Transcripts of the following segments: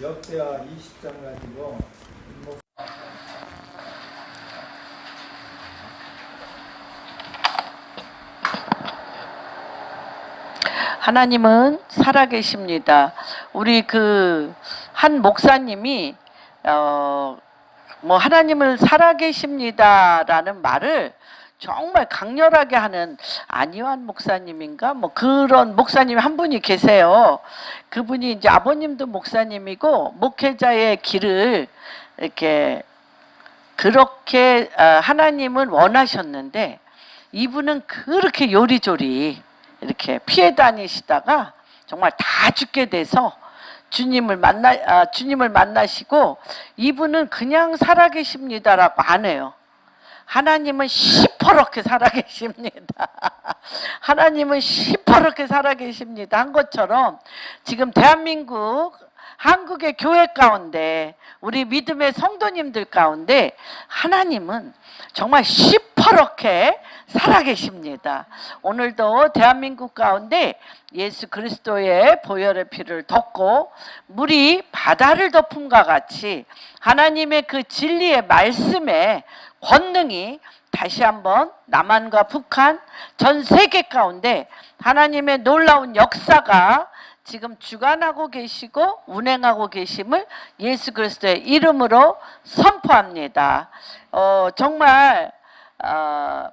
역대하 20장 가지고 하나님은 살아계십니다. 우리 한 목사님이 하나님을 살아계십니다라는 말을 정말 강렬하게 하는 안희환 목사님인가 그런 목사님 한 분이 계세요. 그분이 이제 아버님도 목사님이고 목회자의 길을 이렇게 그렇게 하나님은 원하셨는데 이분은 그렇게 요리조리 이렇게 피해 다니시다가 정말 다 죽게 돼서 주님을 만나시고 이분은 그냥 살아계십니다라고 안 해요. 하나님은 시퍼렇게 살아계십니다. 하나님은 시퍼렇게 살아계십니다 한 것처럼 지금 대한민국 한국의 교회 가운데 우리 믿음의 성도님들 가운데 하나님은 정말 시퍼렇게 살아계십니다. 오늘도 대한민국 가운데 예수 그리스도의 보혈의 피를 덮고 물이 바다를 덮음과 같이 하나님의 그 진리의 말씀에 권능이 다시 한번 남한과 북한 전 세계 가운데 하나님의 놀라운 역사가 지금 주관하고 계시고 운행하고 계심을 예수 그리스도의 이름으로 선포합니다. 정말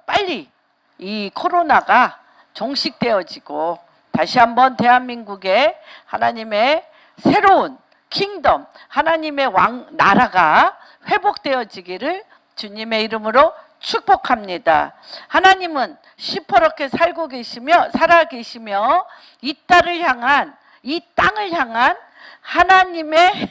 빨리 이 코로나가 종식되어지고 다시 한번 대한민국에 하나님의 새로운 킹덤, 하나님의 나라가 회복되어지기를 주님의 이름으로 축복합니다. 하나님은 시퍼렇게 살아계시며 이 땅을 향한 하나님의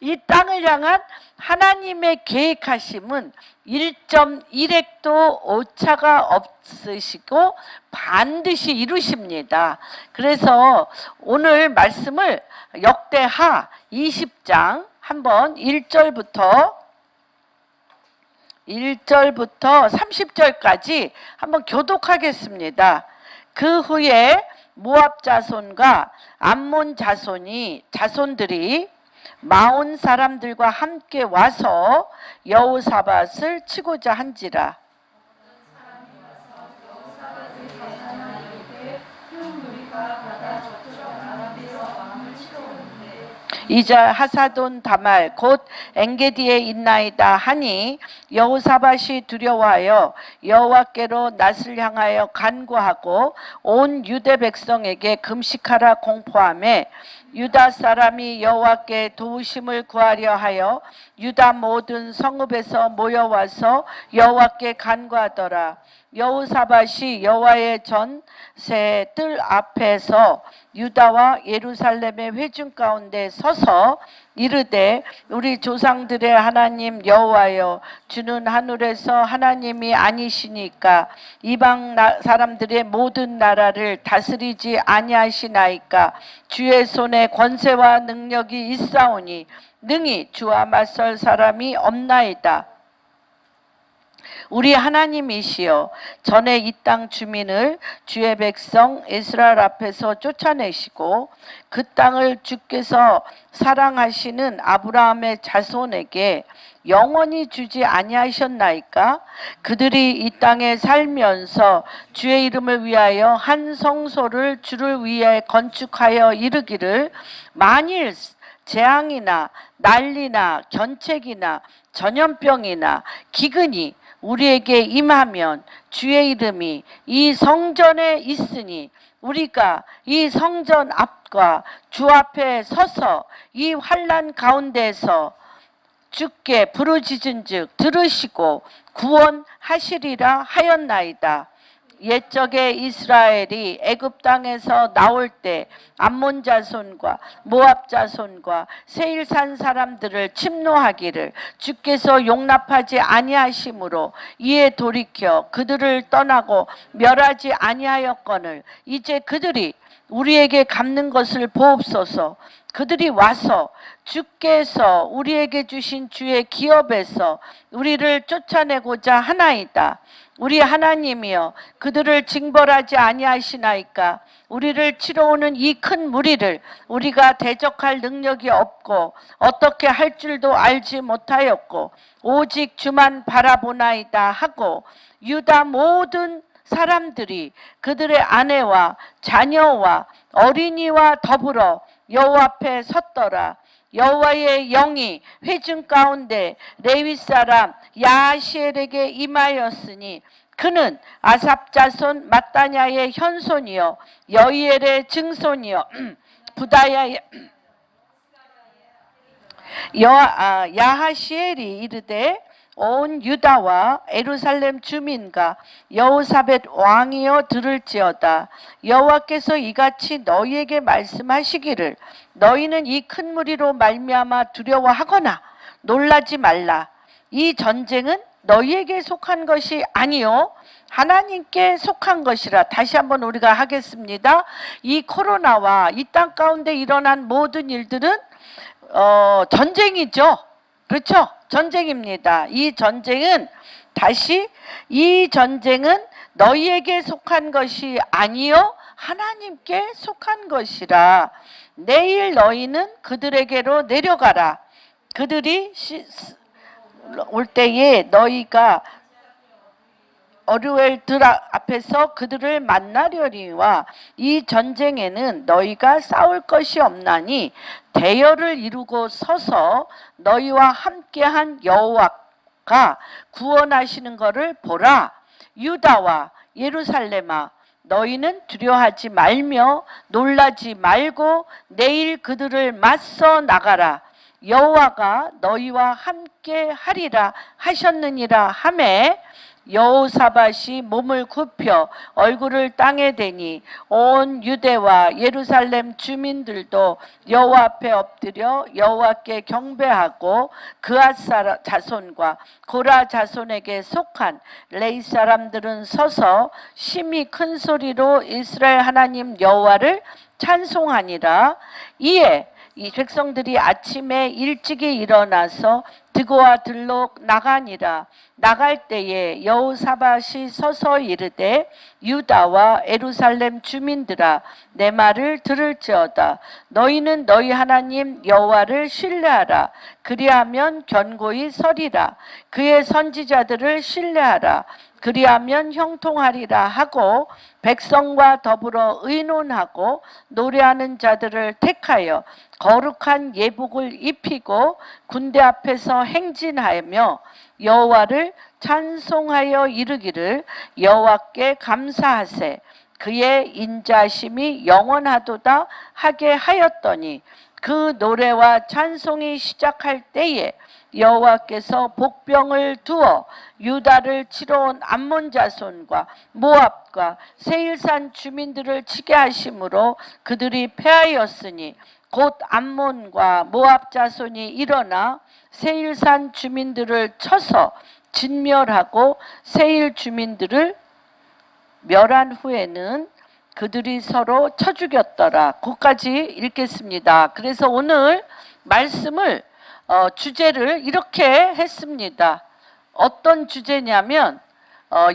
이 땅을 향한 하나님의 계획하심은 1.1핵도 오차가 없으시고 반드시 이루십니다. 그래서 오늘 말씀을 역대하 20장 한번 1절부터 30절까지 한번 교독하겠습니다. 그 후에 모압 자손과 암몬 자손들이 마온 사람들과 함께 와서 여호사밧을 치고자 한지라. 이자 하사돈 다말 곧 엔게디에 있나이다 하니 여호사밧이 두려워하여 여호와께로 낯을 향하여 간구하고 온 유대 백성에게 금식하라 공포하며 유다 사람이 여호와께 도우심을 구하려 하여 유다 모든 성읍에서 모여와서 여호와께 간구하더라. 여호사밧이 여호와의 전세 뜰 앞에서 유다와 예루살렘의 회중 가운데 서서 이르되 우리 조상들의 하나님 여호와여 주는 하늘에서 하나님이 아니시니까 이방 사람들의 모든 나라를 다스리지 아니하시나이까 주의 손에 권세와 능력이 있사오니 능히 주와 맞설 사람이 없나이다. 우리 하나님이시여 전에 이 땅 주민을 주의 백성 이스라엘 앞에서 쫓아내시고 그 땅을 주께서 사랑하시는 아브라함의 자손에게 영원히 주지 아니하셨나이까? 그들이 이 땅에 살면서 주의 이름을 위하여 한 성소를 주를 위해 건축하여 이르기를 만일 재앙이나 난리나 견책이나 전염병이나 기근이 우리에게 임하면 주의 이름이 이 성전에 있으니 우리가 이 성전 앞과 주 앞에 서서 이 환난 가운데서 주께 부르짖은즉 들으시고 구원하시리라 하였나이다. 옛적에 이스라엘이 애굽 땅에서 나올 때 암몬 자손과 모압 자손과 세일산 사람들을 침노하기를 주께서 용납하지 아니하심으로 이에 돌이켜 그들을 떠나고 멸하지 아니하였거늘 이제 그들이 우리에게 갚는 것을 보옵소서. 그들이 와서 주께서 우리에게 주신 주의 기업에서 우리를 쫓아내고자 하나이다. 우리 하나님이여 그들을 징벌하지 아니하시나이까. 우리를 치러오는 이 큰 무리를 우리가 대적할 능력이 없고 어떻게 할 줄도 알지 못하였고 오직 주만 바라보나이다 하고 유다 모든 사람들이 그들의 아내와 자녀와 어린이와 더불어 여호와 앞에 섰더라. 여호와의 영이 회중 가운데 레위 사람 야하시엘에게 임하였으니 그는 아삽 자손 마따냐의 현손이요 여이엘의 증손이요 부다야의 야하시엘이 이르되 온 유다와 예루살렘 주민과 여호사벳 왕이여 들을지어다. 여호와께서 이같이 너희에게 말씀하시기를 너희는 이 큰 무리로 말미암아 두려워하거나 놀라지 말라. 이 전쟁은 너희에게 속한 것이 아니요 하나님께 속한 것이라. 다시 한번 우리가 하겠습니다. 이 코로나와 이 땅 가운데 일어난 모든 일들은 전쟁이죠. 그렇죠? 전쟁입니다. 이 전쟁은 너희에게 속한 것이 아니요 하나님께 속한 것이라. 내일 너희는 그들에게로 내려가라. 그들이 올 때에 너희가 어루엘 들 앞에서 그들을 만나려니와 이 전쟁에는 너희가 싸울 것이 없나니 대열을 이루고 서서 너희와 함께한 여호와가 구원하시는 것을 보라. 유다와 예루살렘아 너희는 두려워하지 말며 놀라지 말고 내일 그들을 맞서 나가라. 여호와가 너희와 함께 하리라 하셨느니라 하매 여호사밧이 몸을 굽혀 얼굴을 땅에 대니 온 유대와 예루살렘 주민들도 여호와 앞에 엎드려 여호와께 경배하고 그앗 자손과 고라 자손에게 속한 레위 사람들은 서서 심히 큰 소리로 이스라엘 하나님 여호와를 찬송하니라. 이에 이 백성들이 아침에 일찍이 일어나서 드고와 들로 나가니라. 나갈 때에 여호사밧이 서서 이르되 유다와 예루살렘 주민들아 내 말을 들을지어다. 너희는 너희 하나님 여호와를 신뢰하라. 그리하면 견고히 서리라. 그의 선지자들을 신뢰하라. 그리하면 형통하리라 하고 백성과 더불어 의논하고 노래하는 자들을 택하여 거룩한 예복을 입히고 군대 앞에서 행진하며 여호와를 찬송하여 이르기를 여호와께 감사하세. 그의 인자심이 영원하도다 하게 하였더니 그 노래와 찬송이 시작할 때에 여호와께서 복병을 두어 유다를 치러 온 암몬 자손과 모압과 세일산 주민들을 치게 하심으로 그들이 패하였으니 곧 암몬과 모압 자손이 일어나 세일산 주민들을 쳐서 진멸하고 세일 주민들을 멸한 후에는 그들이 서로 쳐 죽였더라. 거기까지 읽겠습니다. 그래서 오늘 말씀을 주제를 이렇게 했습니다. 어떤 주제냐면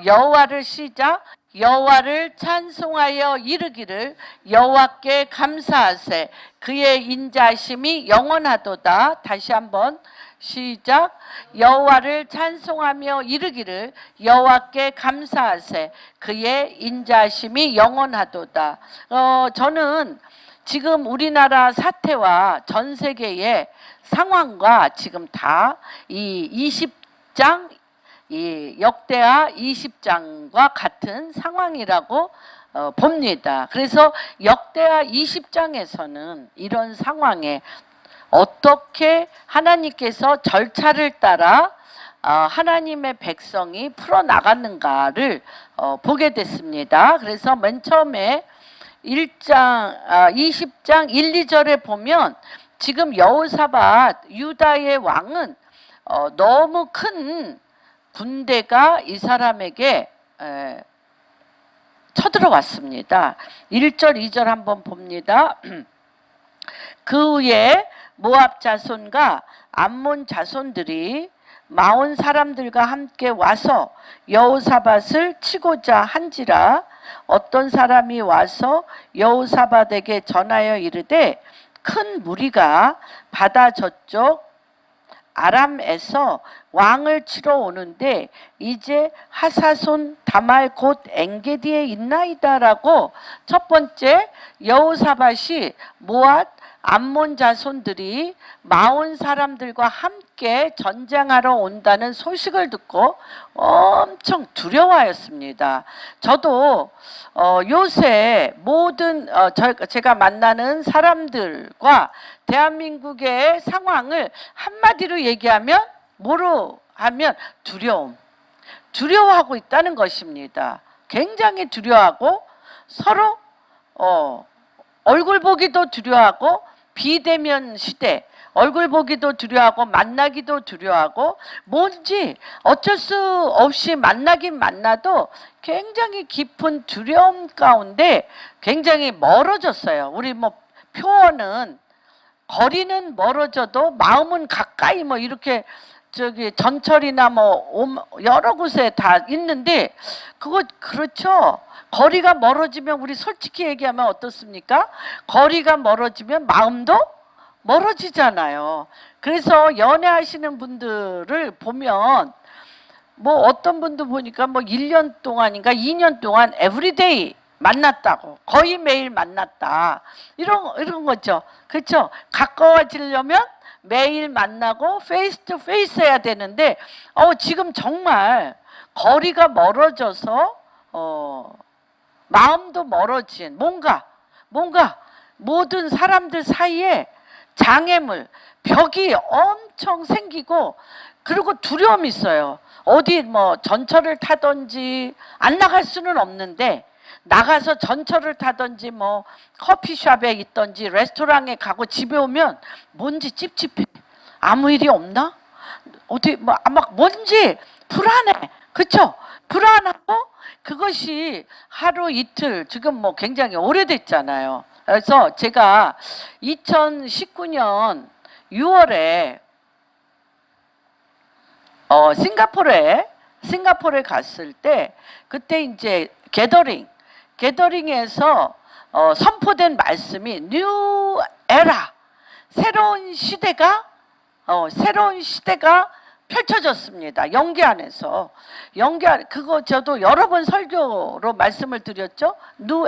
여호와를 시작 여호와를 찬송하여 이르기를 여호와께 감사하세. 그의 인자심이 영원하도다. 다시 한번 시작. 여호와를 찬송하며 이르기를 여호와께 감사하세. 그의 인자심이 영원하도다. 저는 지금 우리나라 사태와 전 세계의 상황과 지금 다 이 20장 이 역대하 20장과 같은 상황이라고 봅니다. 그래서 역대하 20장에서는 이런 상황에 어떻게 하나님께서 절차를 따라 하나님의 백성이 풀어나갔는가를 보게 됐습니다. 그래서 맨 처음에 20장 1, 2절에 보면 지금 여호사밧 유다의 왕은 너무 큰 군대가 이 사람에게 쳐들어왔습니다. 1절 2절 한번 봅니다. 그 후에 모압 자손과 암몬 자손들이 마온 사람들과 함께 와서 여호사밧을 치고자 한지라. 어떤 사람이 와서 여호사밧에게 전하여 이르되 큰 무리가 바다 저쪽 아람에서 왕을 치러 오는데 이제 하사손 다말 곧 엔게디에 있나이다라고 첫 번째 여호사밧이 모압 암몬 자손들이 마온 사람들과 함께 전쟁하러 온다는 소식을 듣고 엄청 두려워하였습니다. 저도 요새 모든 제가 만나는 사람들과 대한민국의 상황을 한마디로 얘기하면 뭐로 하면 두려워하고 있다는 것입니다. 굉장히 두려워하고 서로 얼굴 보기도 두려워하고 비대면 시대, 얼굴 보기도 두려워하고 만나기도 두려워하고 뭔지 어쩔 수 없이 만나긴 만나도 굉장히 깊은 두려움 가운데 굉장히 멀어졌어요. 우리 뭐 표현은 거리는 멀어져도 마음은 가까이 뭐 이렇게 저기 전철이나 뭐 여러 곳에 다 있는데 그거 그렇죠. 거리가 멀어지면 우리 솔직히 얘기하면 어떻습니까? 거리가 멀어지면 마음도 멀어지잖아요. 그래서 연애하시는 분들을 보면 뭐 어떤 분도 보니까 뭐 1년 동안인가 2년 동안 에브리데이 만났다고, 거의 매일 만났다, 이런 거죠. 그렇죠? 가까워지려면 매일 만나고 페이스 투 페이스 해야 되는데 지금 정말 거리가 멀어져서 마음도 멀어진 뭔가 모든 사람들 사이에 장애물, 벽이 엄청 생기고 그리고 두려움이 있어요. 어디 뭐 전철을 타든지 안 나갈 수는 없는데 나가서 전철을 타든지 뭐 커피숍에 있든지 레스토랑에 가고 집에 오면 뭔지 찝찝해. 아무 일이 없나? 어디 뭐 막 뭔지 불안해. 그쵸? 불안하고 그것이 하루 이틀 지금 뭐 굉장히 오래됐잖아요. 그래서 제가 2019년 6월에 싱가포르에 갔을 때 그때 이제 게더링에서 선포된 말씀이 뉴 에라, 새로운 시대가 펼쳐졌습니다. 영계 안에서. 그거 저도 여러 번 설교로 말씀을 드렸죠. 뉴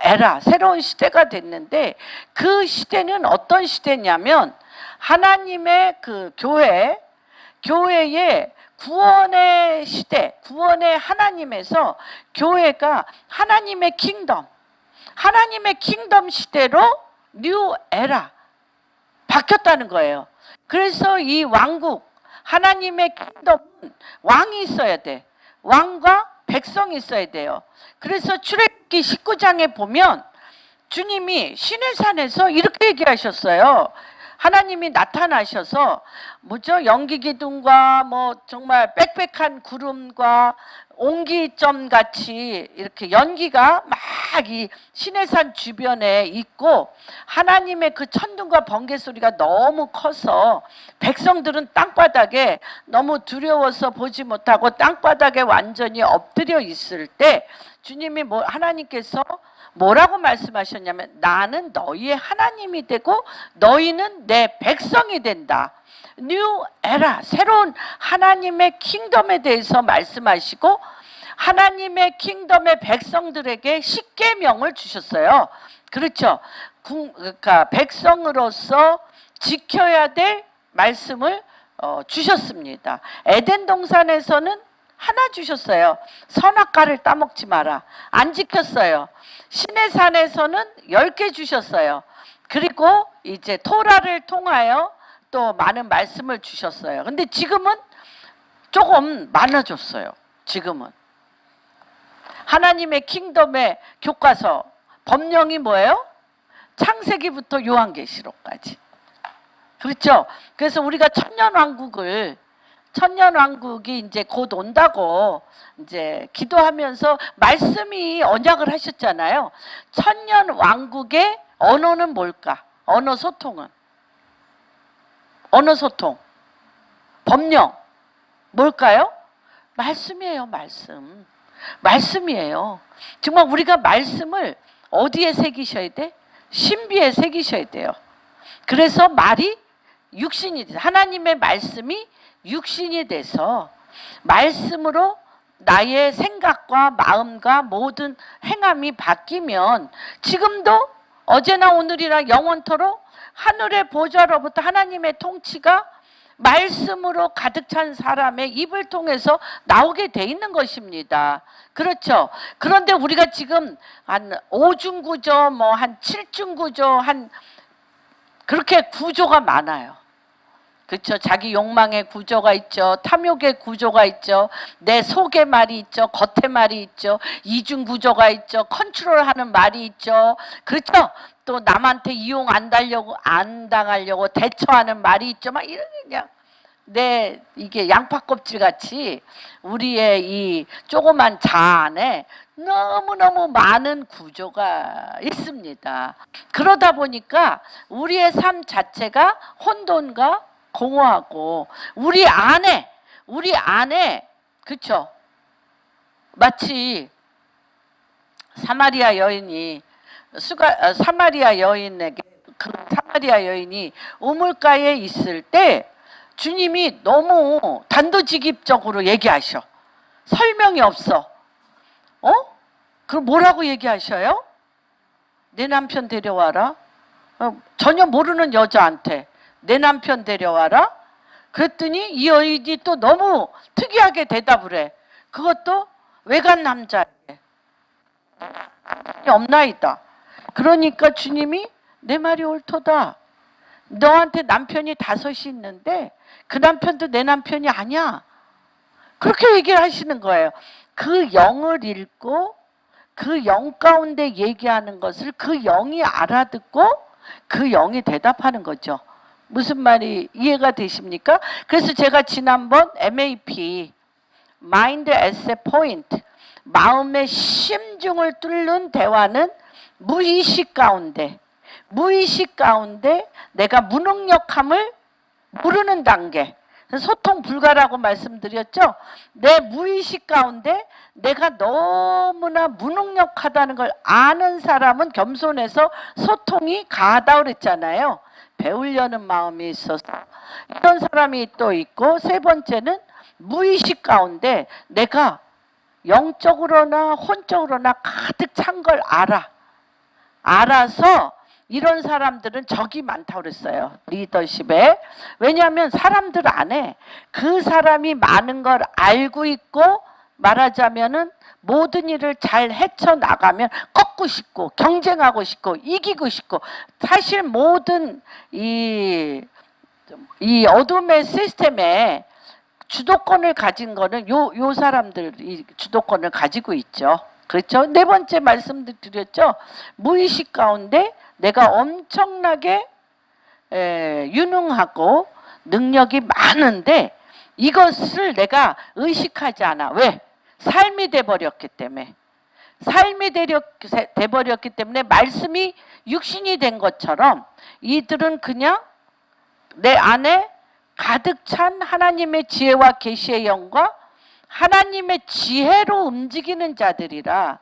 에라, 새로운 시대가 됐는데 그 시대는 어떤 시대냐면 하나님의 그 교회의 구원의 시대, 구원의 하나님에서 교회가 하나님의 킹덤 시대로 뉴 에라 바뀌었다는 거예요. 그래서 이 왕국, 하나님의 킹덤은 왕이 있어야 돼. 왕과 백성이 있어야 돼요. 그래서 출애굽기 19장에 보면 주님이 시내산에서 이렇게 얘기하셨어요. 하나님이 나타나셔서 뭐죠? 연기기둥과 뭐 정말 빽빽한 구름과 옹기점 같이 이렇게 연기가 막 이 시내산 주변에 있고 하나님의 그 천둥과 번개 소리가 너무 커서 백성들은 땅바닥에 너무 두려워서 보지 못하고 땅바닥에 완전히 엎드려 있을 때 주님이 하나님께서 뭐라고 말씀하셨냐면 나는 너희의 하나님이 되고 너희는 내 백성이 된다. 뉴 에라, 새로운 하나님의 킹덤에 대해서 말씀하시고 하나님의 킹덤의 백성들에게 십계명을 주셨어요. 그렇죠. 그러니까 백성으로서 지켜야 될 말씀을 주셨습니다. 에덴 동산에서는 하나 주셨어요. 선악과를 따먹지 마라. 안 지켰어요. 시내산에서는 10개 주셨어요. 그리고 이제 토라를 통하여 또 많은 말씀을 주셨어요. 근데 지금은 조금 많아졌어요. 지금은 하나님의 킹덤의 교과서 법령이 뭐예요? 창세기부터 요한계시록까지. 그렇죠? 그래서 우리가 천년왕국이 이제 곧 온다고 이제 기도하면서 말씀이 언약을 하셨잖아요. 천년왕국의 언어는 뭘까? 언어 소통은. 언어 소통. 법령. 뭘까요? 말씀이에요, 말씀. 말씀이에요. 정말 우리가 말씀을 어디에 새기셔야 돼? 신비에 새기셔야 돼요. 그래서 말이 육신이 돼서, 하나님의 말씀이 육신이 돼서 말씀으로 나의 생각과 마음과 모든 행함이 바뀌면 지금도 어제나 오늘이나 영원토록 하늘의 보좌로부터 하나님의 통치가 말씀으로 가득 찬 사람의 입을 통해서 나오게 돼 있는 것입니다. 그렇죠. 그런데 우리가 지금 한 5중 구조, 뭐 한 7중 구조, 한 그렇게 구조가 많아요. 그렇죠. 자기 욕망의 구조가 있죠. 탐욕의 구조가 있죠. 내 속의 말이 있죠. 겉의 말이 있죠. 이중 구조가 있죠. 컨트롤하는 말이 있죠. 그렇죠. 또 남한테 이용 안 당하려고 대처하는 말이 있죠. 막 이런 그냥 이게 양파 껍질 같이 우리의 이 조그만 자 안에 너무너무 많은 구조가 있습니다. 그러다 보니까 우리의 삶 자체가 혼돈과 공허하고 우리 안에 그쵸? 마치 사마리아 여인이 사마리아 여인에게 그 사마리아 여인이 우물가에 있을 때 주님이 너무 단도직입적으로 얘기하셔. 설명이 없어. 그럼 뭐라고 얘기하셔요? 내 남편 데려와라. 전혀 모르는 여자한테 내 남편 데려와라. 그랬더니 이 여인이 또 너무 특이하게 대답을 해. 그것도 외간 남자에게. 없나이다. 그러니까 주님이 내 말이 옳도다. 너한테 남편이 5이 있는데 그 남편도 내 남편이 아니야. 그렇게 얘기를 하시는 거예요. 그 영을 읽고 그 영 가운데 얘기하는 것을 그 영이 알아듣고 그 영이 대답하는 거죠. 무슨 말이 이해가 되십니까? 그래서 제가 지난번 MAP Mind Asset Point 마음의 심중을 뚫는 대화는 무의식 가운데 내가 무능력함을 모르는 단계, 소통 불가라고 말씀드렸죠. 내 무의식 가운데 내가 너무나 무능력하다는 걸 아는 사람은 겸손해서 소통이 가하다고 그랬잖아요. 배우려는 마음이 있어서 이런 사람이 또 있고, 세 번째는 무의식 가운데 내가 영적으로나 혼적으로나 가득 찬 걸 알아서 이런 사람들은 적이 많다고 그랬어요. 리더십에. 왜냐하면 사람들 안에 그 사람이 많은 걸 알고 있고, 말하자면은 모든 일을 잘 헤쳐나가면 꺾고 싶고 경쟁하고 싶고 이기고 싶고, 사실 모든 이 어둠의 시스템에 주도권을 가진 거는 요 사람들이 주도권을 가지고 있죠. 그렇죠? 네 번째 말씀도 드렸죠. 무의식 가운데 내가 엄청나게 유능하고 능력이 많은데 이것을 내가 의식하지 않아. 왜? 삶이 돼버렸기 때문에. 삶이 돼버렸기 때문에 말씀이 육신이 된 것처럼 이들은 그냥 내 안에 가득 찬 하나님의 지혜와 계시의 영과 하나님의 지혜로 움직이는 자들이라,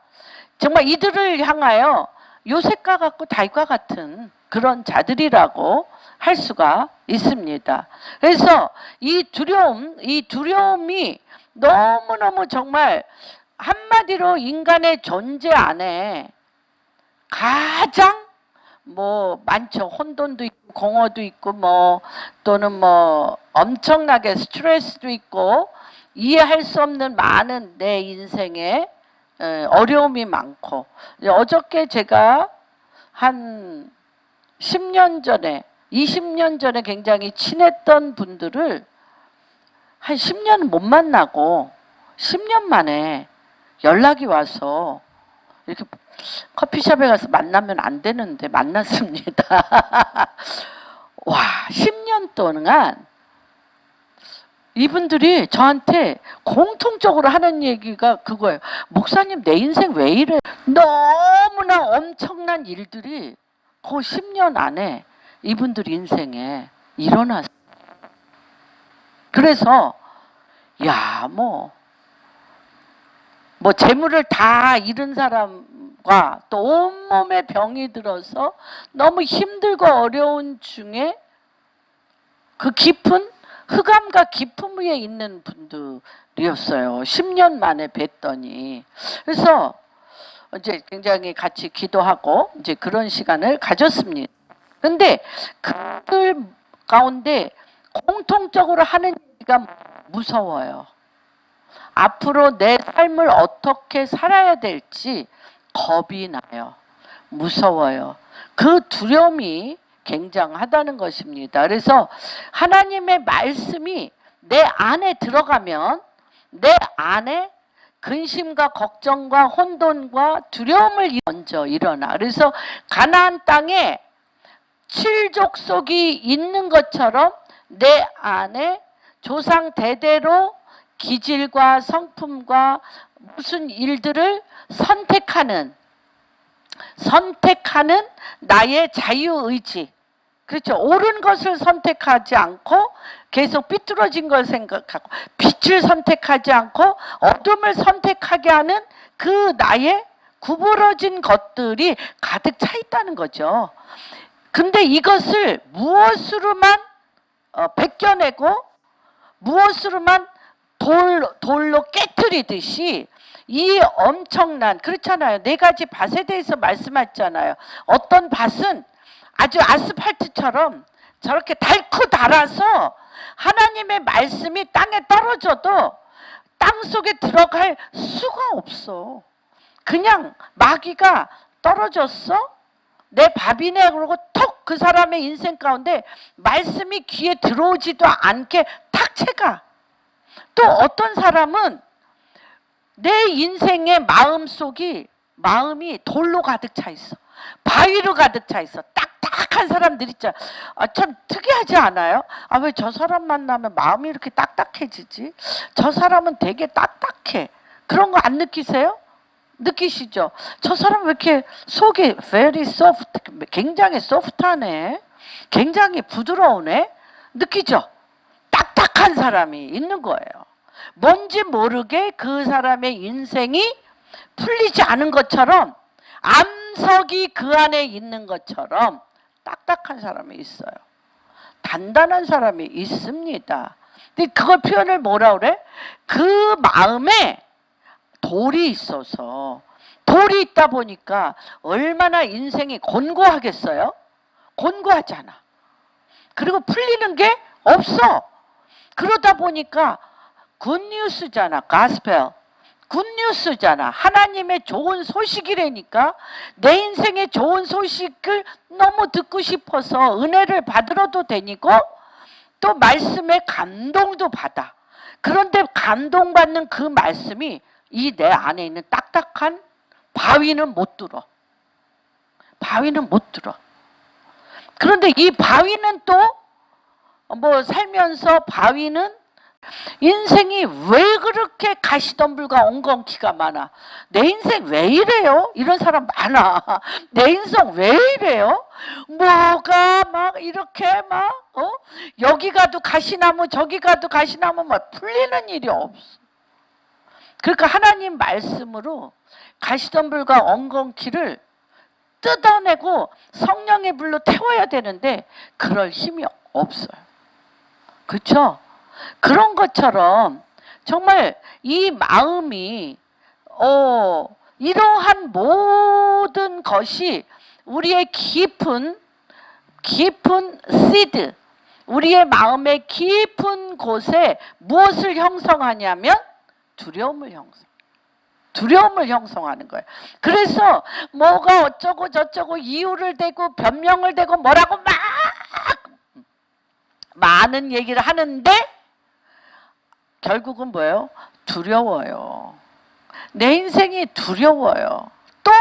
정말 이들을 향하여 요셉과 같고 다윗과 같은 그런 자들이라고 할 수가 있습니다. 그래서 이 두려움이 너무너무 정말 한마디로 인간의 존재 안에 가장 많죠. 혼돈도 있고 공허도 있고 또는 엄청나게 스트레스도 있고 이해할 수 없는 많은 내 인생에 어려움이 많고, 어저께 제가 한 10년 전에 20년 전에 굉장히 친했던 분들을 한 10년은 못 만나고 10년 만에 연락이 와서 이렇게 커피숍에 가서 만나면 안 되는데 만났습니다. 와, 10년 동안 이분들이 저한테 공통적으로 하는 얘기가 그거예요. 목사님, 내 인생 왜 이래? 너무나 엄청난 일들이 그 10년 안에 이분들 인생에 일어났어요. 그래서 야, 뭐 재물을 다 잃은 사람과 또 온몸에 병이 들어서 너무 힘들고 어려운 중에 그 깊은 흑암과 기품 위에 있는 분들이었어요. 10년 만에 뵀더니. 그래서 이제 굉장히 같이 기도하고 이제 그런 시간을 가졌습니다. 근데 그들 가운데 공통적으로 하는 얘기가 무서워요. 앞으로 내 삶을 어떻게 살아야 될지 겁이 나요. 무서워요. 그 두려움이 굉장하다는 것입니다. 그래서 하나님의 말씀이 내 안에 들어가면 내 안에 근심과 걱정과 혼돈과 두려움을 먼저 일어나. 그래서 가나안 땅에 칠족속이 있는 것처럼 내 안에 조상 대대로 기질과 성품과 무슨 일들을 선택하는 나의 자유의지. 그렇죠. 옳은 것을 선택하지 않고 계속 삐뚤어진 걸 생각하고 빛을 선택하지 않고 어둠을 선택하게 하는 그 나의 구부러진 것들이 가득 차 있다는 거죠. 근데 이것을 무엇으로만 벗겨내고 무엇으로만 돌로 깨트리듯이 이 엄청난, 그렇잖아요. 4가지 밭에 대해서 말씀하셨잖아요. 어떤 밭은 아주 아스팔트처럼 저렇게 닳고 닳아서 하나님의 말씀이 땅에 떨어져도 땅 속에 들어갈 수가 없어. 그냥 마귀가 떨어졌어? 내 밥이네 그러고 톡 그 사람의 인생 가운데 말씀이 귀에 들어오지도 않게 탁 채가. 또 어떤 사람은 내 인생의 마음이 돌로 가득 차 있어. 바위로 가득 차 있어. 딱딱한 사람들 있잖아. 참 특이하지 않아요? 왜 저 사람 만나면 마음이 이렇게 딱딱해지지? 저 사람은 되게 딱딱해. 그런 거 안 느끼세요? 느끼시죠? 저 사람 왜 이렇게 속이 very soft, 굉장히 소프트하네. 굉장히 부드러우네. 느끼죠? 딱딱한 사람이 있는 거예요. 뭔지 모르게 그 사람의 인생이 풀리지 않은 것처럼 암석이 그 안에 있는 것처럼 딱딱한 사람이 있어요. 단단한 사람이 있습니다. 근데 그걸 표현을 뭐라 그래? 그 마음에 돌이 있어서 돌이 있다 보니까 얼마나 인생이 곤고하겠어요? 곤고하잖아. 그리고 풀리는 게 없어. 그러다 보니까 굿뉴스잖아. 가스펠. 굿뉴스잖아. 하나님의 좋은 소식이라니까 내 인생의 좋은 소식을 너무 듣고 싶어서 은혜를 받으러도 되니고 또 말씀에 감동도 받아. 그런데 감동받는 그 말씀이 이 내 안에 있는 딱딱한 바위는 못 뚫어. 바위는 못 뚫어. 그런데 이 바위는 또 살면서 바위는 인생이 왜 그렇게 가시덤불과 엉겅퀴가 많아? 내 인생 왜 이래요? 이런 사람 많아. 내 인생 왜 이래요? 뭐가 막 이렇게 여기 가도 가시나무 저기 가도 가시나무 풀리는 일이 없어. 그러니까 하나님 말씀으로 가시덤불과 엉겅퀴를 뜯어내고 성령의 불로 태워야 되는데 그럴 힘이 없어요. 그렇죠? 그런 것처럼 정말 이 마음이 이러한 모든 것이 우리의 깊은 시드, 우리의 마음의 깊은 곳에 무엇을 형성하냐면 두려움을 형성하는 거예요. 그래서 뭐가 어쩌고 저쩌고 이유를 대고 변명을 대고 뭐라고 막 많은 얘기를 하는데 결국은 뭐예요? 두려워요. 내 인생이 두려워요. 또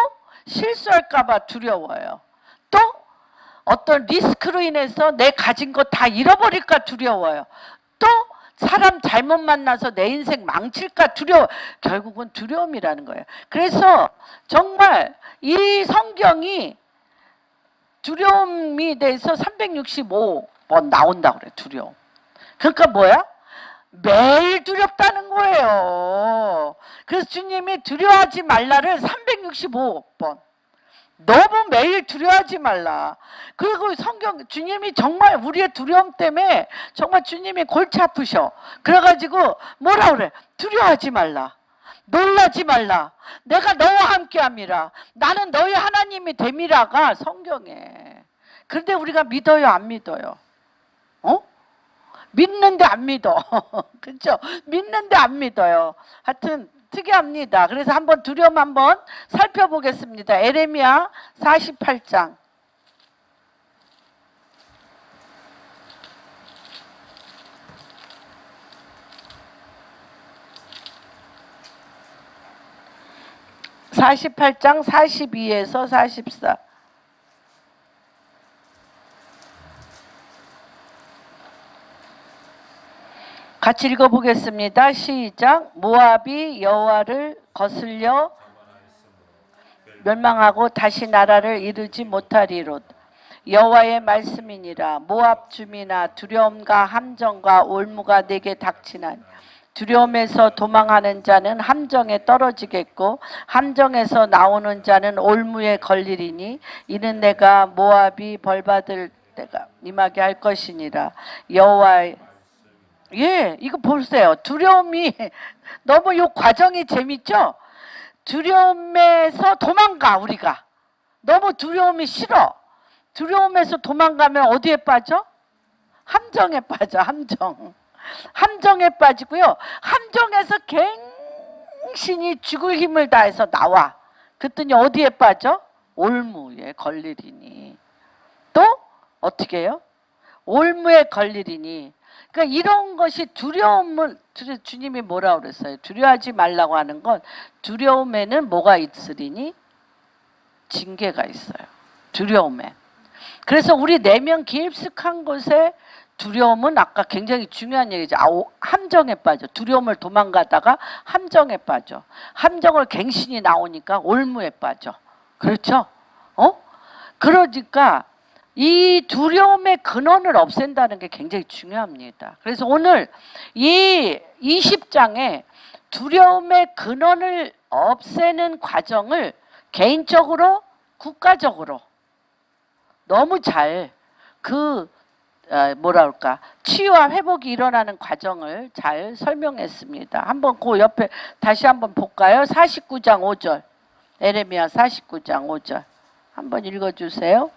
실수할까 봐 두려워요. 또 어떤 리스크로 인해서 내 가진 거 다 잃어버릴까 두려워요. 또 사람 잘못 만나서 내 인생 망칠까 두려워. 결국은 두려움이라는 거예요. 그래서 정말 이 성경이 두려움이 대해서 365번 나온다고 그래. 두려움. 그러니까 뭐야? 매일 두렵다는 거예요. 그래서 주님이 두려워하지 말라를 365번. 너무 매일 두려워하지 말라. 그리고 성경 주님이 정말 우리의 두려움 때문에 정말 주님이 골치 아프셔. 그래가지고 뭐라 그래? 두려워하지 말라. 놀라지 말라. 내가 너와 함께함이라. 나는 너희 하나님이 됨이라가 성경에. 그런데 우리가 믿어요, 안 믿어요? 어? 믿는데 안 믿어. 그렇죠? 믿는데 안 믿어요. 하여튼 특이합니다. 그래서 한번 두려움 한번 살펴보겠습니다. 예레미야 48장. (48장) 42에서 44. 같이 읽어보겠습니다. 시작. 모압이 여호와를 거슬려 멸망하고 다시 나라를 이루지 못하리로다. 여호와의 말씀이니라. 모압 주민아, 두려움과 함정과 올무가 내게 닥치나니 두려움에서 도망하는 자는 함정에 떨어지겠고 함정에서 나오는 자는 올무에 걸리리니 이는 내가 모압이 벌받을 때가 임하게 할 것이니라. 여호와의 이거 보세요. 두려움이 너무 이 과정이 재밌죠? 두려움에서 도망가 우리가. 너무 두려움이 싫어. 두려움에서 도망가면 어디에 빠져? 함정에 빠져. 함정에 빠지고요. 함정에서 갱신이 죽을 힘을 다해서 나와. 그랬더니 어디에 빠져? 올무에 걸리리니. 또 어떻게 해요? 올무에 걸리리니. 그러니까 이런 것이 두려움을 주님이 뭐라고 그랬어요? 두려워하지 말라고 하는 건 두려움에는 뭐가 있으리니? 징계가 있어요. 두려움에. 그래서 우리 내면 깊숙한 곳에 두려움은 아까 굉장히 중요한 얘기죠. 함정에 빠져. 두려움을 도망가다가 함정에 빠져. 함정을 갱신이 나오니까 올무에 빠져. 그렇죠? 그러니까 이 두려움의 근원을 없앤다는 게 굉장히 중요합니다. 그래서 오늘 이 20장에 두려움의 근원을 없애는 과정을 개인적으로 국가적으로 너무 잘 치유와 회복이 일어나는 과정을 잘 설명했습니다. 한번 그 옆에 다시 한번 볼까요? 49장 5절. 예레미야 49장 5절. 한번 읽어주세요.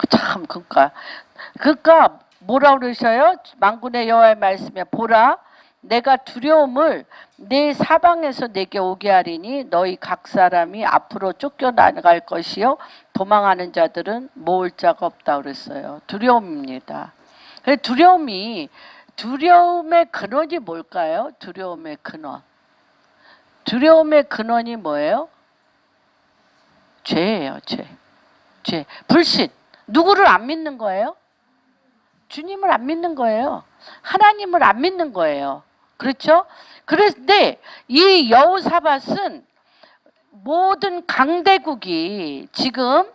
참 그러니까 뭐라 그러셔요? 만군의 여호와의 말씀에 보라 내가 두려움을 내 사방에서 내게 오게 하리니 너희 각 사람이 앞으로 쫓겨나갈 것이요 도망하는 자들은 모을 자가 없다 그랬어요. 두려움입니다. 두려움의 근원이 뭘까요? 두려움의 근원. 두려움의 근원이 뭐예요? 죄예요. 죄. 불신. 누구를 안 믿는 거예요? 주님을 안 믿는 거예요. 하나님을 안 믿는 거예요. 그렇죠? 그런데 이 여호사밧은 모든 강대국이 지금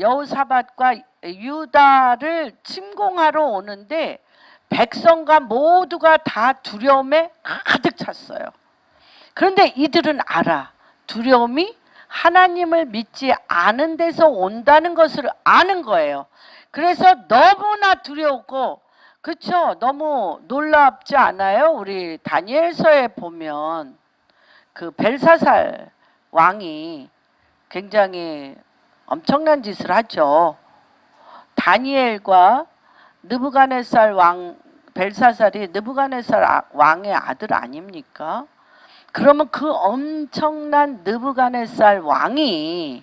여호사밧과 유다를 침공하러 오는데 백성과 모두가 다 두려움에 가득 찼어요. 그런데 이들은 알아. 두려움이 하나님을 믿지 않은 데서 온다는 것을 아는 거예요. 그래서 너무나 두려웠고, 그렇죠? 너무 놀랍지 않아요? 우리 다니엘서에 보면 그 벨사살 왕이 굉장히 엄청난 짓을 하죠. 다니엘과 느부갓네살 왕, 벨사살이 느부갓네살 왕의 아들 아닙니까? 그러면 그 엄청난 느부갓네살 왕이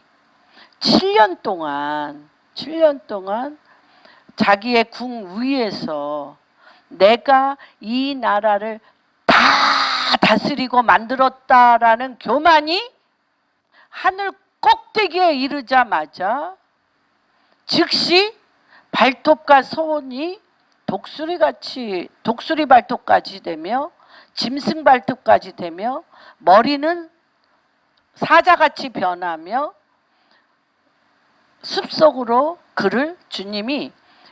7년 동안 자기의 궁 위에서 내가 이 나라를 다 다스리고 만들었다라는 교만이 하늘 꼭대기에 이르자마자 즉시 발톱과 손이 독수리 발톱까지 되며 짐승 발톱까지 되며 머리는 사자같이 변하며 숲속으로 그를 주님이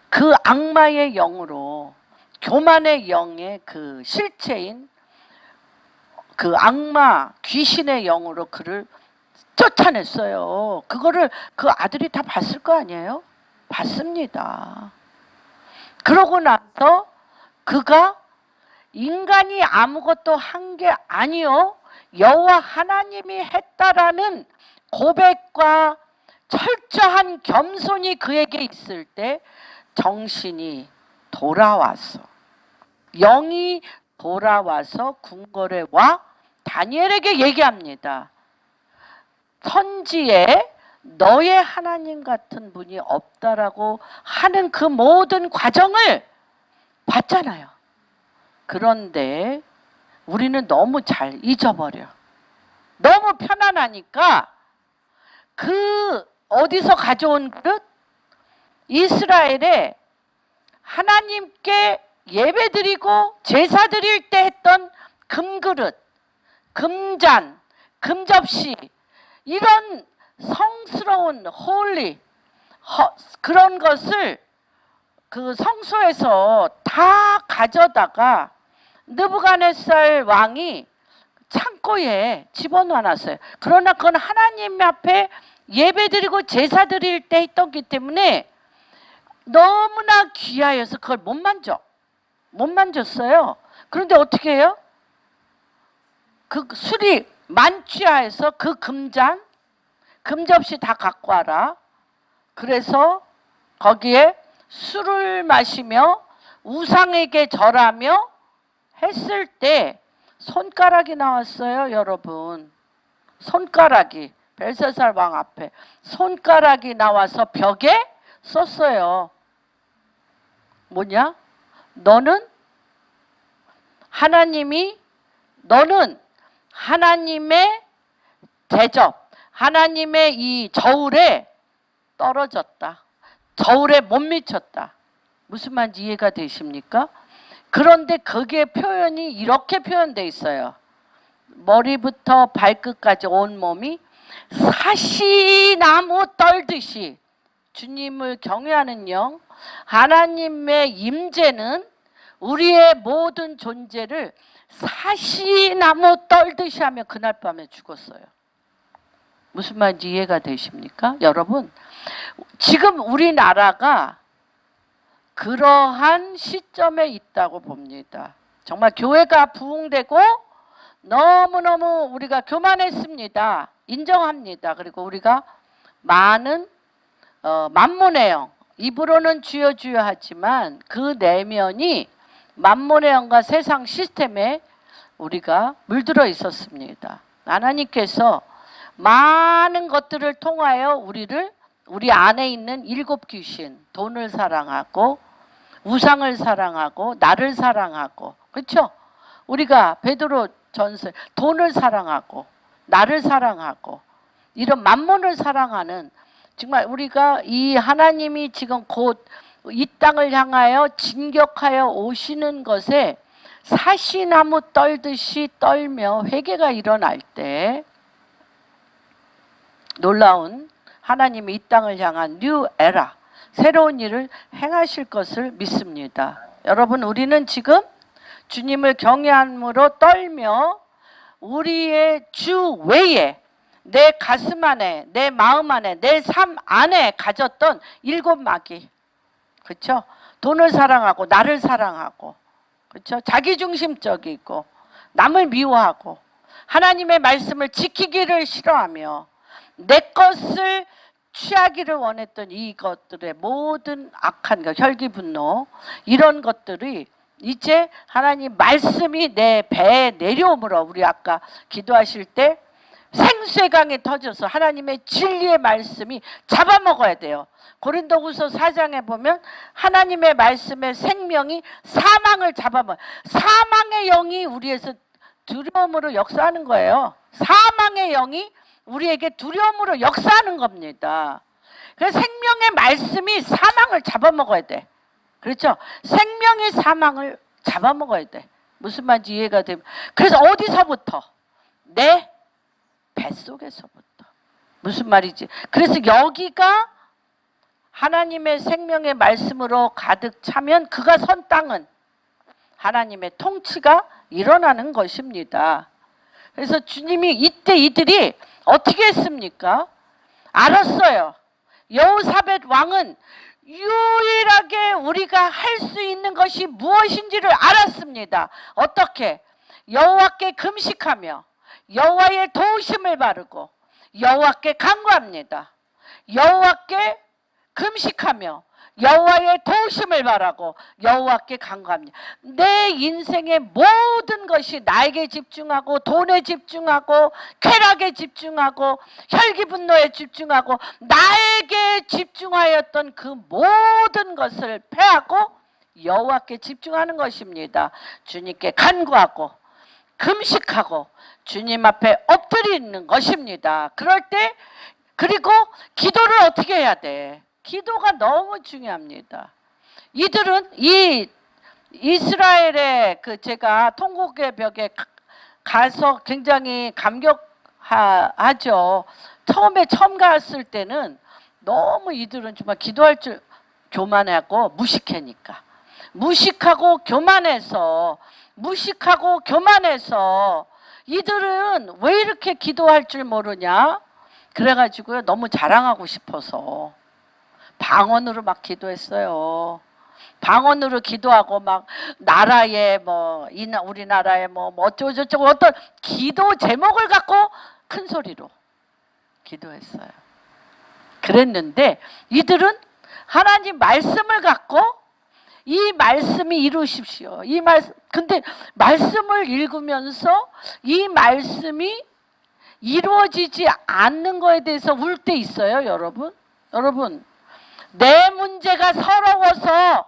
그 악마의 영으로 교만의 영의 그 실체인 그 악마 귀신의 영으로 그를 쫓아냈어요. 그거를 그 아들이 다 봤을 거 아니에요? 봤습니다. 그러고 나서 그가 인간이 아무것도 한 게 아니요 여호와 하나님이 했다라는 고백과 철저한 겸손이 그에게 있을 때 정신이 돌아왔어. 영이 돌아와서 궁궐에 와 다니엘에게 얘기합니다. 선지에 너의 하나님 같은 분이 없다라고 하는 그 모든 과정을 봤잖아요. 그런데 우리는 너무 잘 잊어버려. 너무 편안하니까 그 어디서 가져온 그릇? 이스라엘에 하나님께 예배드리고 제사 드릴 때 했던 금그릇, 금잔, 금접시 이런 성스러운 홀리 그런 것을 그 성소에서 다 가져다가 느부갓네살 왕이 창고에 집어넣어놨어요. 그러나 그건 하나님 앞에 예배드리고 제사 드릴 때 했던 기 때문에 너무나 귀하여서 그걸 못 만졌어요. 그런데 어떻게 해요? 그 술이 만취하여서 그 금잔, 금접시 다 갖고 와라. 그래서 거기에 술을 마시며 우상에게 절하며 했을 때 손가락이 나왔어요, 여러분. 손가락이 벨사살 왕 앞에 손가락이 나와서 벽에 썼어요. 뭐냐? 너는 하나님의 대접, 하나님의 이 저울에 떨어졌다. 저울에 못 미쳤다. 무슨 말인지 이해가 되십니까? 그런데 거기에 표현이 이렇게 표현되어 있어요. 머리부터 발끝까지 온몸이 사시나무 떨듯이 주님을 경외하는 영, 하나님의 임재는 우리의 모든 존재를 사시나무 떨듯이 하며 그날 밤에 죽었어요. 무슨 말인지 이해가 되십니까? 여러분, 지금 우리나라가 그러한 시점에 있다고 봅니다. 정말 교회가 부흥되고 너무너무 우리가 교만했습니다. 인정합니다. 그리고 우리가 많은 만몬의 영, 입으로는 주여 주여 하지만 그 내면이 만몬의 영과 세상 시스템에 우리가 물들어 있었습니다. 하나님께서 많은 것들을 통하여 우리 안에 있는 7 귀신, 돈을 사랑하고 우상을 사랑하고 나를 사랑하고, 그렇죠? 우리가 베드로 전서 돈을 사랑하고 나를 사랑하고 이런 만몬을 사랑하는, 정말 우리가 이 하나님이 지금 곧 이 땅을 향하여 진격하여 오시는 것에 사시나무 떨듯이 떨며 회개가 일어날 때 놀라운 하나님이 이 땅을 향한 뉴 에라, 새로운 일을 행하실 것을 믿습니다. 여러분, 우리는 지금 주님을 경외함으로 떨며 우리의 주 외에 내 가슴 안에, 내 마음 안에, 내 삶 안에 가졌던 7 마귀, 그렇죠? 돈을 사랑하고 나를 사랑하고, 그렇죠? 자기중심적이고 남을 미워하고 하나님의 말씀을 지키기를 싫어하며 내 것을 취하기를 원했던 이것들의 모든 악한 것, 혈기분노, 이런 것들이 이제 하나님 말씀이 내 배에 내려오므로, 우리 아까 기도하실 때 생수의 강이 터져서 하나님의 진리의 말씀이 잡아먹어야 돼요. 고린도후서 4장에 보면 하나님의 말씀의 생명이 사망을 잡아먹어요. 사망의 영이 우리에서 두려움으로 역사하는 거예요. 사망의 영이 우리에게 두려움으로 역사하는 겁니다. 그 생명의 말씀이 사망을 잡아먹어야 돼. 그렇죠? 생명의 사망을 잡아먹어야 돼. 무슨 말인지 이해가 되면. 그래서 어디서부터? 내 뱃속에서부터. 무슨 말이지? 그래서 여기가 하나님의 생명의 말씀으로 가득 차면 그가 선 땅은 하나님의 통치가 일어나는 것입니다. 그래서 주님이 이때 이들이 어떻게 했습니까? 알았어요. 여호사벳 왕은 유일하게 우리가 할 수 있는 것이 무엇인지를 알았습니다. 어떻게? 여호와께 금식하며 여호와의 도우심을 바르고 여호와께 간구합니다. 여호와께 금식하며 여호와의 도우심을 바라고 여호와께 간구합니다. 내 인생의 모든 것이 나에게 집중하고 돈에 집중하고 쾌락에 집중하고 혈기분노에 집중하고 나에게 집중하였던 그 모든 것을 패하고 여호와께 집중하는 것입니다. 주님께 간구하고 금식하고 주님 앞에 엎드리는 것입니다. 그럴 때 그리고 기도를 어떻게 해야 돼? 기도가 너무 중요합니다. 이들은 이 이스라엘의 그 제가 통곡의 벽에 가서 굉장히 감격하죠. 처음 갔을 때는 너무 이들은 정말 기도할 줄 교만하고 무식하니까. 무식하고 교만해서 이들은 왜 이렇게 기도할 줄 모르냐? 그래가지고 너무 자랑하고 싶어서 방언으로 막 기도했어요. 방언으로 기도하고 막 나라에 뭐 우리나라에 뭐 어쩌고저쩌고 어떤 기도 제목을 갖고 큰 소리로 기도했어요. 그랬는데 이들은 하나님 말씀을 갖고 이 말씀이 이루십시오. 이 말씀 근데 말씀을 읽으면서 이 말씀이 이루어지지 않는 거에 대해서 울 때 있어요, 여러분. 여러분, 내 문제가 서러워서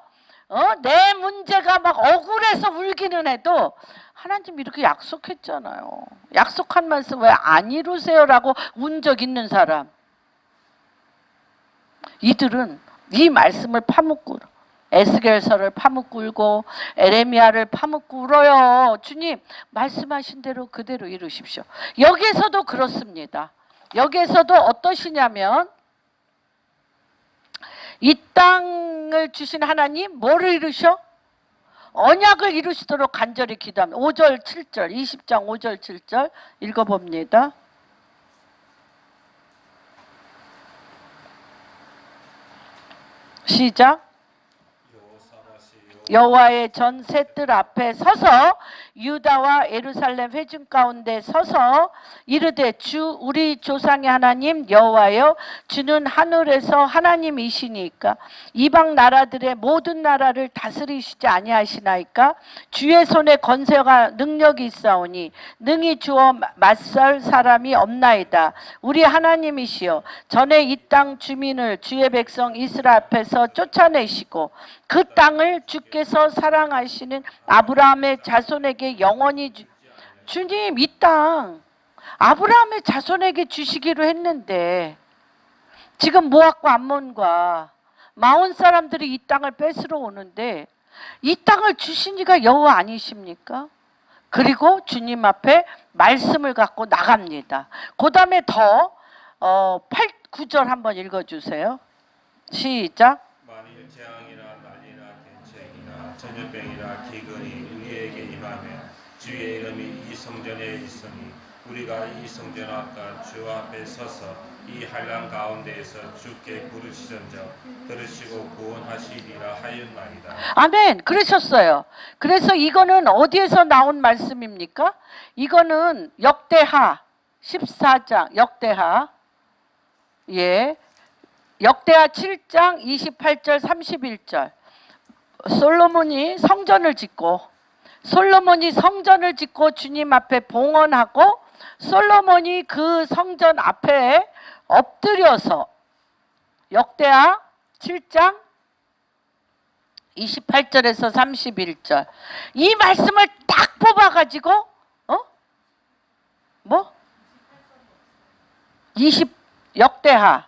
내 문제가 막 억울해서 울기는 해도 하나님 이렇게 약속했잖아요. 약속한 말씀 왜 안 이루세요라고 운 적 있는 사람. 이들은 이 말씀을 파묻고 에스겔서를 파묻고 울고 에레미야를 파묻고 울어요. 주님 말씀하신 대로 그대로 이루십시오. 여기에서도 그렇습니다. 여기에서도 어떠시냐면 이 땅을 주신 하나님 뭐를 이루셔? 언약을 이루시도록 간절히 기도합니다. 5절 7절 20장 5절 7절 읽어봅니다. 시작. 여호와의 전 셋들 앞에 서서 유다와 예루살렘 회중 가운데 서서 이르되 주 우리 조상의 하나님 여호와여 주는 하늘에서 하나님이시니까 이방 나라들의 모든 나라를 다스리시지 아니하시나이까 주의 손에 권세가 능력이 있사오니 능히 주어 맞설 사람이 없나이다. 우리 하나님이시여 전에 이 땅 주민을 주의 백성 이스라엘 앞에서 쫓아내시고 그 땅을 주께서 사랑하시는 아브라함의 자손에게 영원히 주님 이 땅 아브라함의 자손에게 주시기로 했는데 지금 모압과 암몬과 마온 사람들이 이 땅을 뺏으러 오는데 이 땅을 주신 이가 여호와 아니십니까? 그리고 주님 앞에 말씀을 갖고 나갑니다. 그 다음에 더 8, 9절 한번 읽어주세요. 시작. 만일 재앙이나 난리나 대책이나 전염병이나 기근이 우리에게 임하면 주의 이름이 이 성전에 있으니 우리가 이 성전 앞과 주 앞에 서서 이 한란 가운데에서 주께 부르시던적 들으시고 구원하시리라 하였나이다. 아멘. 그러셨어요. 그래서 이거는 어디에서 나온 말씀입니까? 이거는 역대하 14장 역대하 역대하 7장 28절 31절 솔로몬이 성전을 짓고 주님 앞에 봉헌하고 솔로몬이 그 성전 앞에 엎드려서 역대하 7장 28절에서 31절 이 말씀을 딱 뽑아가지고 20 역대하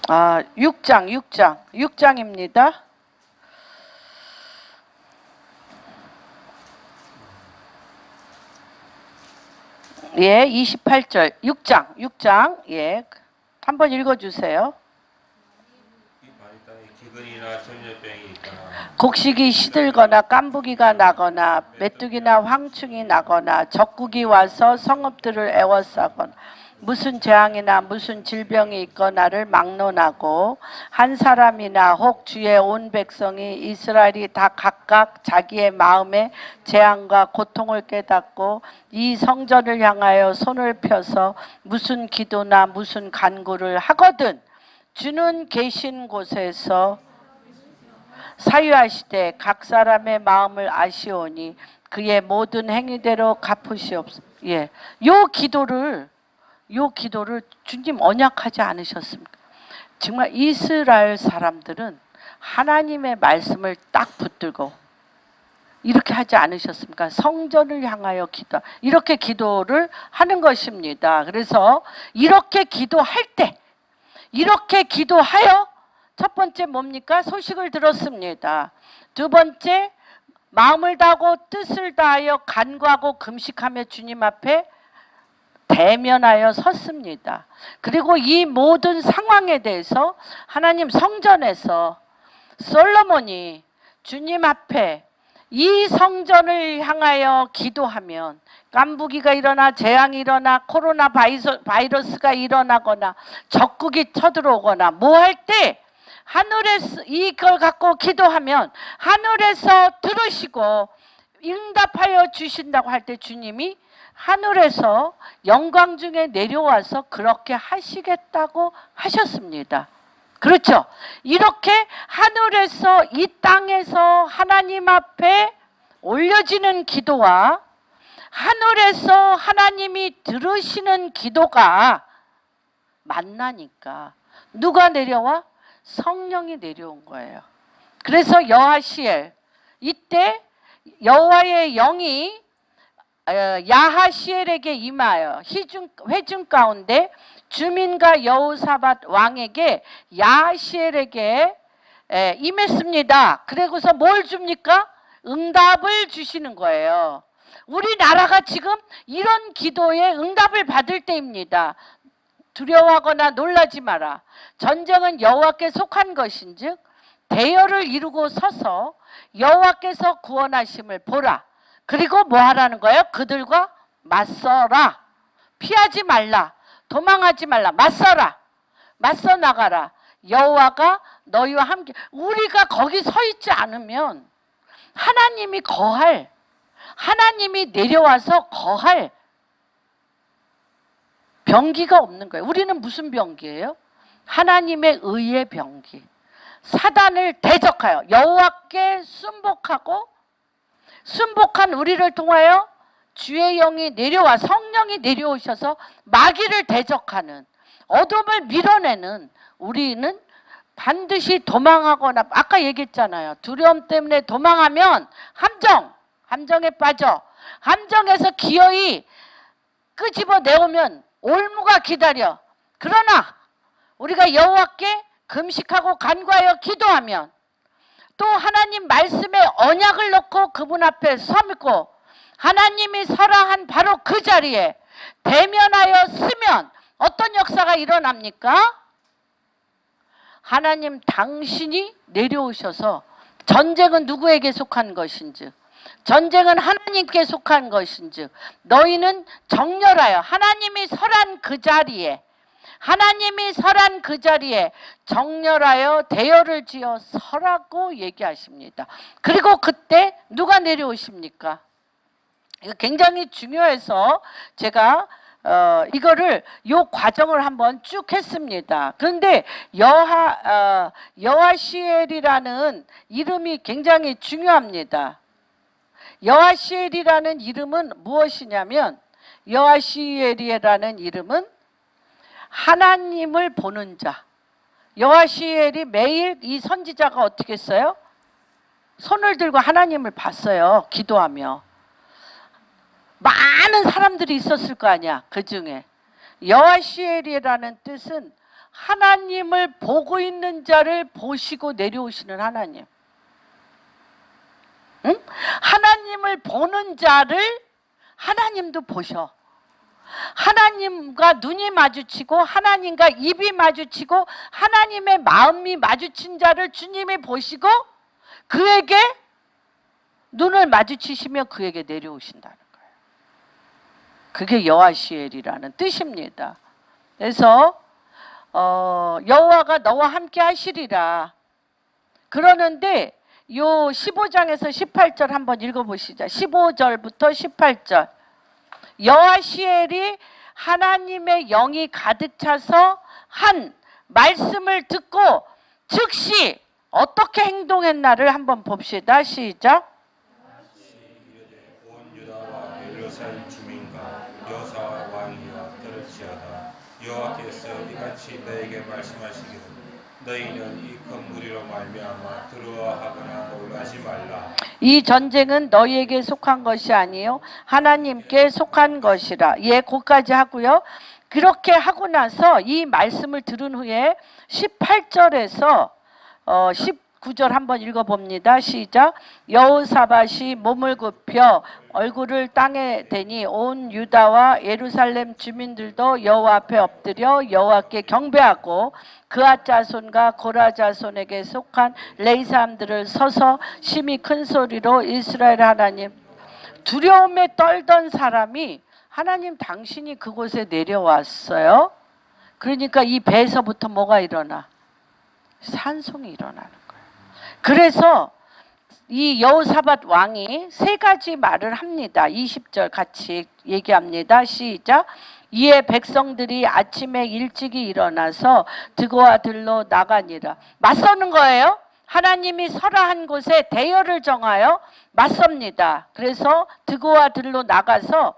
6장입니다. 예, 28절 6장 예, 한번 읽어주세요. 많이 땅에 기근이나 전염병이 있거나 곡식이 시들거나 깐부기가 나거나 메뚜기나 황충이 나거나 적국이 와서 성읍들을 애워싸거나 무슨 재앙이나 무슨 질병이 있거나를 막론하고 한 사람이나 혹 주의 온 백성이 이스라엘이 다 각각 자기의 마음에 재앙과 고통을 깨닫고 이 성전을 향하여 손을 펴서 무슨 기도나 무슨 간구를 하거든 주는 계신 곳에서 사유하시되 각 사람의 마음을 아시오니 그의 모든 행위대로 갚으시옵소서. 예, 요 기도를 주님 언약하지 않으셨습니까? 정말 이스라엘 사람들은 하나님의 말씀을 딱 붙들고 이렇게 하지 않으셨습니까? 성전을 향하여 기도, 이렇게 기도를 하는 것입니다. 그래서 이렇게 기도할 때, 이렇게 기도하여 첫 번째 뭡니까? 소식을 들었습니다. 두 번째, 마음을 다하고 뜻을 다하여 간구하고 금식하며 주님 앞에 대면하여 섰습니다. 그리고 이 모든 상황에 대해서 하나님 성전에서 솔로몬이 주님 앞에 이 성전을 향하여 기도하면 깐부기가 일어나 재앙이 일어나 코로나 바이러스가 일어나거나 적국이 쳐들어오거나 뭐 할 때 하늘에서 이걸 갖고 기도하면 하늘에서 들으시고 응답하여 주신다고 할 때 주님이 하늘에서 영광 중에 내려와서 그렇게 하시겠다고 하셨습니다. 그렇죠? 이렇게 하늘에서 이 땅에서 하나님 앞에 올려지는 기도와 하늘에서 하나님이 들으시는 기도가 만나니까 누가 내려와? 성령이 내려온 거예요. 그래서 여하시엘, 이때 여호와의 영이 야하시엘에게 임하여 회중 가운데 주민과 여호사밧 왕에게 야하시엘에게 임했습니다. 그리고서 뭘 줍니까? 응답을 주시는 거예요. 우리나라가 지금 이런 기도에 응답을 받을 때입니다. 두려워하거나 놀라지 마라. 전쟁은 여호와께 속한 것인즉 대열을 이루고 서서 여호와께서 구원하심을 보라. 그리고 뭐 하라는 거예요? 그들과 맞서라. 피하지 말라. 도망하지 말라. 맞서라. 맞서 나가라. 여호와가 너희와 함께. 우리가 거기 서 있지 않으면 하나님이 거할, 하나님이 내려와서 거할 병기가 없는 거예요. 우리는 무슨 병기예요? 하나님의 의의 병기. 사단을 대적하여 여호와께 순복하고 순복한 우리를 통하여 주의 영이 내려와 성령이 내려오셔서 마귀를 대적하는, 어둠을 밀어내는, 우리는 반드시 도망하거나, 아까 얘기했잖아요. 두려움 때문에 도망하면 함정에 빠져. 함정에서 기어이 끄집어내오면 올무가 기다려. 그러나 우리가 여호와께 금식하고 간구하여 기도하면 또 하나님 말씀에 언약을 놓고 그분 앞에 서있고 하나님이 서라 한 바로 그 자리에 대면하여 쓰면 어떤 역사가 일어납니까? 하나님 당신이 내려오셔서, 전쟁은 누구에게 속한 것인지, 전쟁은 하나님께 속한 것인지, 너희는 정렬하여 하나님이 설한 그 자리에, 하나님이 설한 그 자리에 정렬하여 대열을 지어 서라고 얘기하십니다. 그리고 그때 누가 내려오십니까? 이거 굉장히 중요해서 제가 이거를 요 과정을 한번 쭉 했습니다. 그런데 여하시엘이라는 이름이 굉장히 중요합니다. 여하시엘이라는 이름은 무엇이냐면, 여하시엘이라는 이름은 하나님을 보는 자. 여하시엘이 매일 이 선지자가 어떻게 했어요? 손을 들고 하나님을 봤어요. 기도하며. 많은 사람들이 있었을 거 아니야. 그 중에 여하시엘이라는 뜻은 하나님을 보고 있는 자를 보시고 내려오시는 하나님. 응? 하나님을 보는 자를 하나님도 보셔. 하나님과 눈이 마주치고 하나님과 입이 마주치고 하나님의 마음이 마주친 자를 주님이 보시고 그에게 눈을 마주치시며 그에게 내려오신다는 거예요. 그게 여호와시엘이라는 뜻입니다. 그래서 여호와가 너와 함께 하시리라. 그러는데 요 15장에서 18절 한번 읽어보시죠. 15절부터 18절. 여호와시엘이 하나님의 영이 가득 차서 한 말씀을 듣고 즉시 어떻게 행동했나를 한번 봅시다. 시작. 이르되 온 유다와 예루살렘 주민과 여호사 왕이여 들을지어다. 여호와께서 이같이 너에게 말씀하시기를 너희는 이 큰 무리로 말미암아 두려워하거나 놀라지 말라. 이 전쟁은 너희에게 속한 것이 아니요 하나님께 속한 것이라. 예, 거기까지 하고요. 그렇게 하고 나서 이 말씀을 들은 후에 18절에서 19절 한번 읽어봅니다. 시작. 여호사밧이 몸을 굽혀 얼굴을 땅에 대니 온 유다와 예루살렘 주민들도 여호와 앞에 엎드려 여호와께 경배하고 그앗 자손과 고라 자손에게 속한 레위 사람들을 서서 심히 큰 소리로 이스라엘 하나님, 두려움에 떨던 사람이 하나님 당신이 그곳에 내려왔어요. 그러니까 이 배에서부터 뭐가 일어나? 산송이 일어나는 거예요. 그래서 이 여호사밧 왕이 세 가지 말을 합니다. 20절 같이 얘기합니다. 시작. 이에 백성들이 아침에 일찍이 일어나서 드고와 들로 나가니라. 맞서는 거예요. 하나님이 설화한 곳에 대열을 정하여 맞섭니다. 그래서 드고와 들로 나가서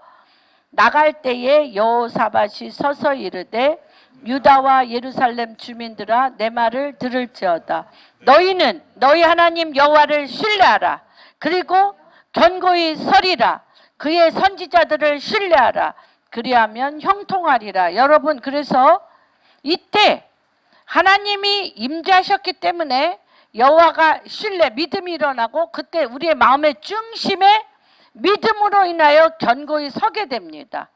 나갈 때에 여호사밧이 서서 이르되 유다와 예루살렘 주민들아 내 말을 들을지어다. 너희는 너희 하나님 여호와를 신뢰하라. 그리고 견고히 서리라. 그의 선지자들을 신뢰하라. 그리하면 형통하리라. 여러분, 그래서 이때 하나님이 임재하셨기 때문에 여호와가 신뢰, 믿음이 일어나고 그때 우리의 마음의 중심에 믿음으로 인하여 견고히 서게 됩니다.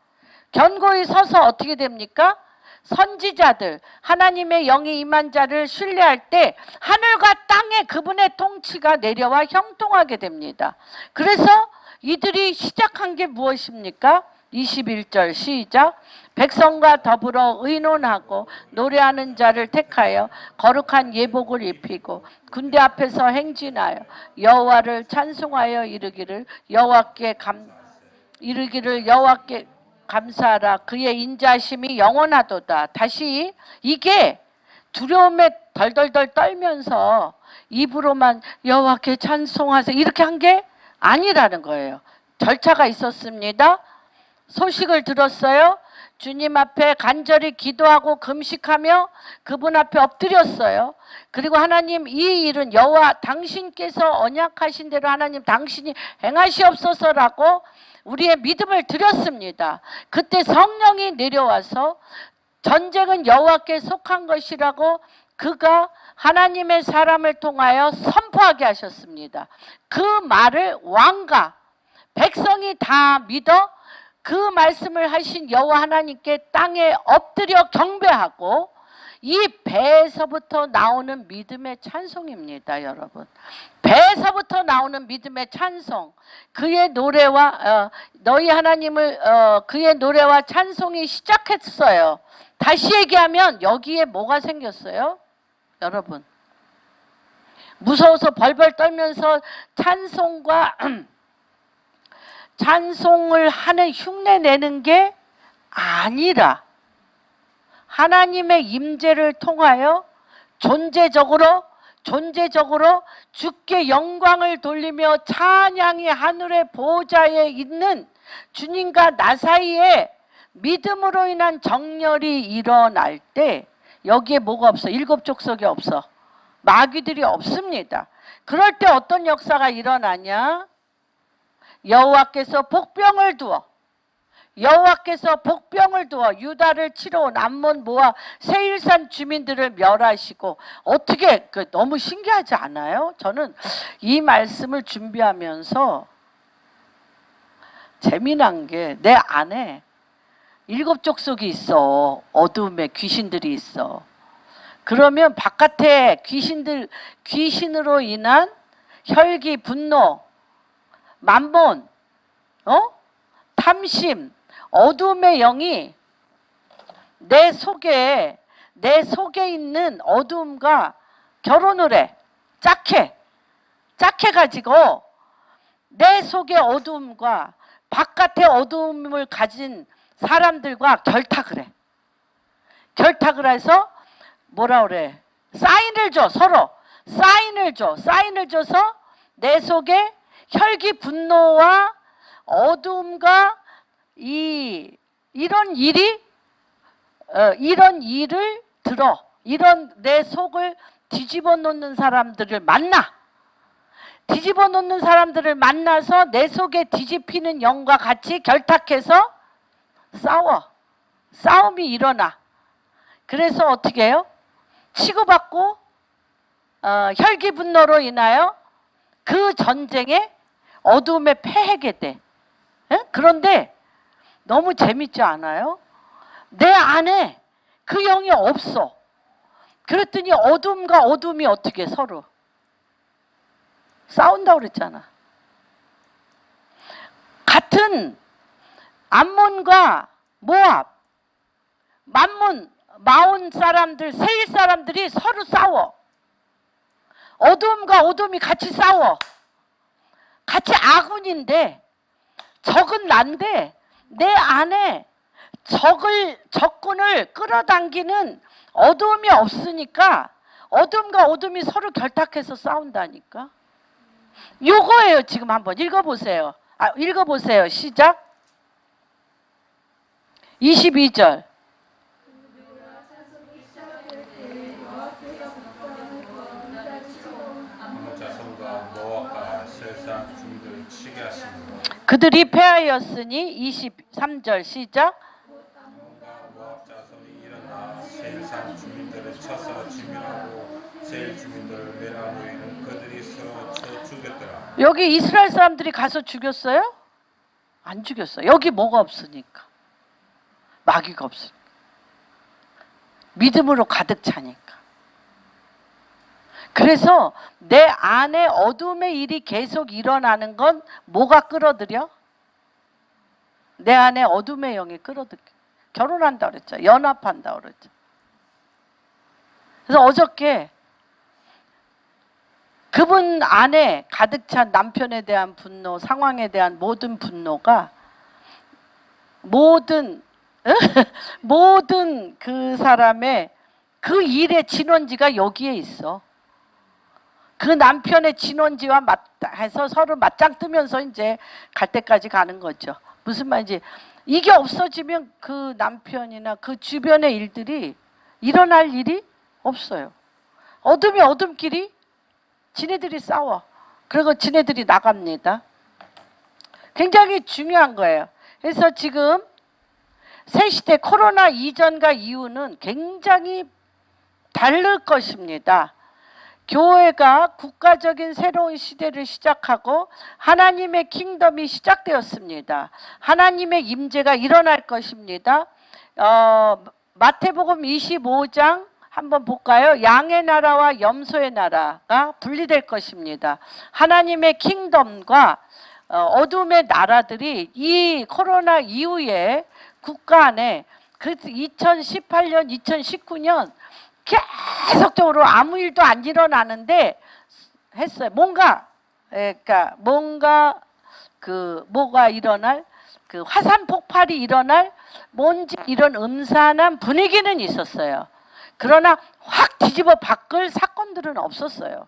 견고히 서서 어떻게 됩니까? 선지자들, 하나님의 영이 임한 자를 신뢰할 때 하늘과 땅에 그분의 통치가 내려와 형통하게 됩니다. 그래서 이들이 시작한 게 무엇입니까? 21절 시작. 백성과 더불어 의논하고 노래하는 자를 택하여 거룩한 예복을 입히고 군대 앞에서 행진하여 여호와를 찬송하여 이르기를 여호와께 감사하라. 그의 인자심이 영원하도다. 다시, 이게 두려움에 덜덜덜 떨면서 입으로만 여호와께 찬송하세요 이렇게 한 게 아니라는 거예요. 절차가 있었습니다. 소식을 들었어요. 주님 앞에 간절히 기도하고 금식하며 그분 앞에 엎드렸어요. 그리고 하나님, 이 일은 여호와 당신께서 언약하신 대로 하나님 당신이 행하시옵소서라고 우리의 믿음을 드렸습니다. 그때 성령이 내려와서 전쟁은 여호와께 속한 것이라고 그가 하나님의 사람을 통하여 선포하게 하셨습니다. 그 말을 왕과 백성이 다 믿어 그 말씀을 하신 여호와 하나님께 땅에 엎드려 경배하고 이 배에서부터 나오는 믿음의 찬송입니다. 여러분, 배에서부터 나오는 믿음의 찬송, 그의 노래와 너희 하나님을 그의 노래와 찬송이 시작했어요. 다시 얘기하면 여기에 뭐가 생겼어요? 여러분, 무서워서 벌벌 떨면서 찬송을 하는 흉내 내는 게 아니라 하나님의 임재를 통하여 존재적으로 주께 영광을 돌리며 찬양이 하늘의 보호자에 있는 주님과 나 사이에 믿음으로 인한 정렬이 일어날 때 여기에 뭐가 없어? 일곱 족속이 없어. 마귀들이 없습니다. 그럴 때 어떤 역사가 일어나냐? 여호와께서 복병을 두어 여호와께서 복병을 두어 유다를 치러 온 암몬 모압 세일산 주민들을 멸하시고. 어떻게 너무 신기하지 않아요? 저는 이 말씀을 준비하면서 재미난 게 내 안에 7 족속이 있어. 어둠에 귀신들이 있어. 그러면 바깥에 귀신으로 인한 혈기, 분노, 만몬, 탐심, 어둠의 영이 내 속에 있는 어둠과 결혼을 해. 짝해 가지고 내 속의 어둠과 바깥의 어둠을 가진 사람들과 결탁을 해. 결탁을 해서 뭐라 그래? 사인을 줘. 서로 사인을 줘서 내 속에 혈기, 분노와 어둠과 이런 일을 들어. 이런 내 속을 뒤집어 놓는 사람들을 만나. 뒤집어 놓는 사람들을 만나서 내 속에 뒤집히는 영과 같이 결탁해서 싸워. 싸움이 일어나. 그래서 어떻게 해요? 치고받고 혈기 분노로 인하여 그 전쟁에 어둠에 패하게 돼. 그런데 너무 재밌지 않아요? 내 안에 그 영이 없어. 그랬더니 어둠과 어둠이 어떻게 서로 싸운다고 그랬잖아. 같은 암몬과 모압, 마온 사람들, 세일 사람들이 서로 싸워. 어둠과 어둠이 같이 싸워. 같이 아군인데 적은 난데 내 안에 적군을 끌어당기는 어둠이 없으니까 어둠과 어둠이 서로 결탁해서 싸운다니까. 요거예요. 지금 한번 읽어보세요. 읽어보세요. 시작. 22절. 그들이 패하였으니 23절 시작. 모압 자손이 일어나 세일산 주민들을 쳐서 진멸하고 세일 주민들을 멸한 후에는 그들이 서로 쳐 죽였더라. 여기 이스라엘 사람들이 가서 죽였어요? 안 죽였어요. 여기 뭐가 없으니까. 마귀가 없으니까. 믿음으로 가득 차니까. 그래서 내 안에 어둠의 일이 계속 일어나는 건 뭐가 끌어들여? 내 안에 어둠의 영이 끌어들여. 결혼한다 그랬죠. 연합한다 그랬죠. 그래서 어저께 그분 안에 가득 찬 남편에 대한 분노, 상황에 대한 모든 분노가 모든 그 사람의 그 일의 진원지가 여기에 있어. 그 남편의 진원지와 해서 서로 맞짱 뜨면서 이제 갈 때까지 가는 거죠. 무슨 말인지. 이게 없어지면 그 남편이나 그 주변의 일들이 일어날 일이 없어요. 어둠이 어둠끼리 지네들이 싸워. 그리고 지네들이 나갑니다. 굉장히 중요한 거예요. 그래서 지금 새 시대 코로나 이전과 이후는 굉장히 다를 것입니다. 교회가 국가적인 새로운 시대를 시작하고 하나님의 킹덤이 시작되었습니다. 하나님의 임재가 일어날 것입니다. 마태복음 25장 한번 볼까요? 양의 나라와 염소의 나라가 분리될 것입니다. 하나님의 킹덤과 어둠의 나라들이 이 코로나 이후에 국가 안에 그 2018년, 2019년 계속적으로 아무 일도 안 일어나는데 했어요. 뭔가 뭐가 일어날, 그 화산 폭발이 일어날 뭔지 이런 음산한 분위기는 있었어요. 그러나 확 뒤집어 바꿀 사건들은 없었어요.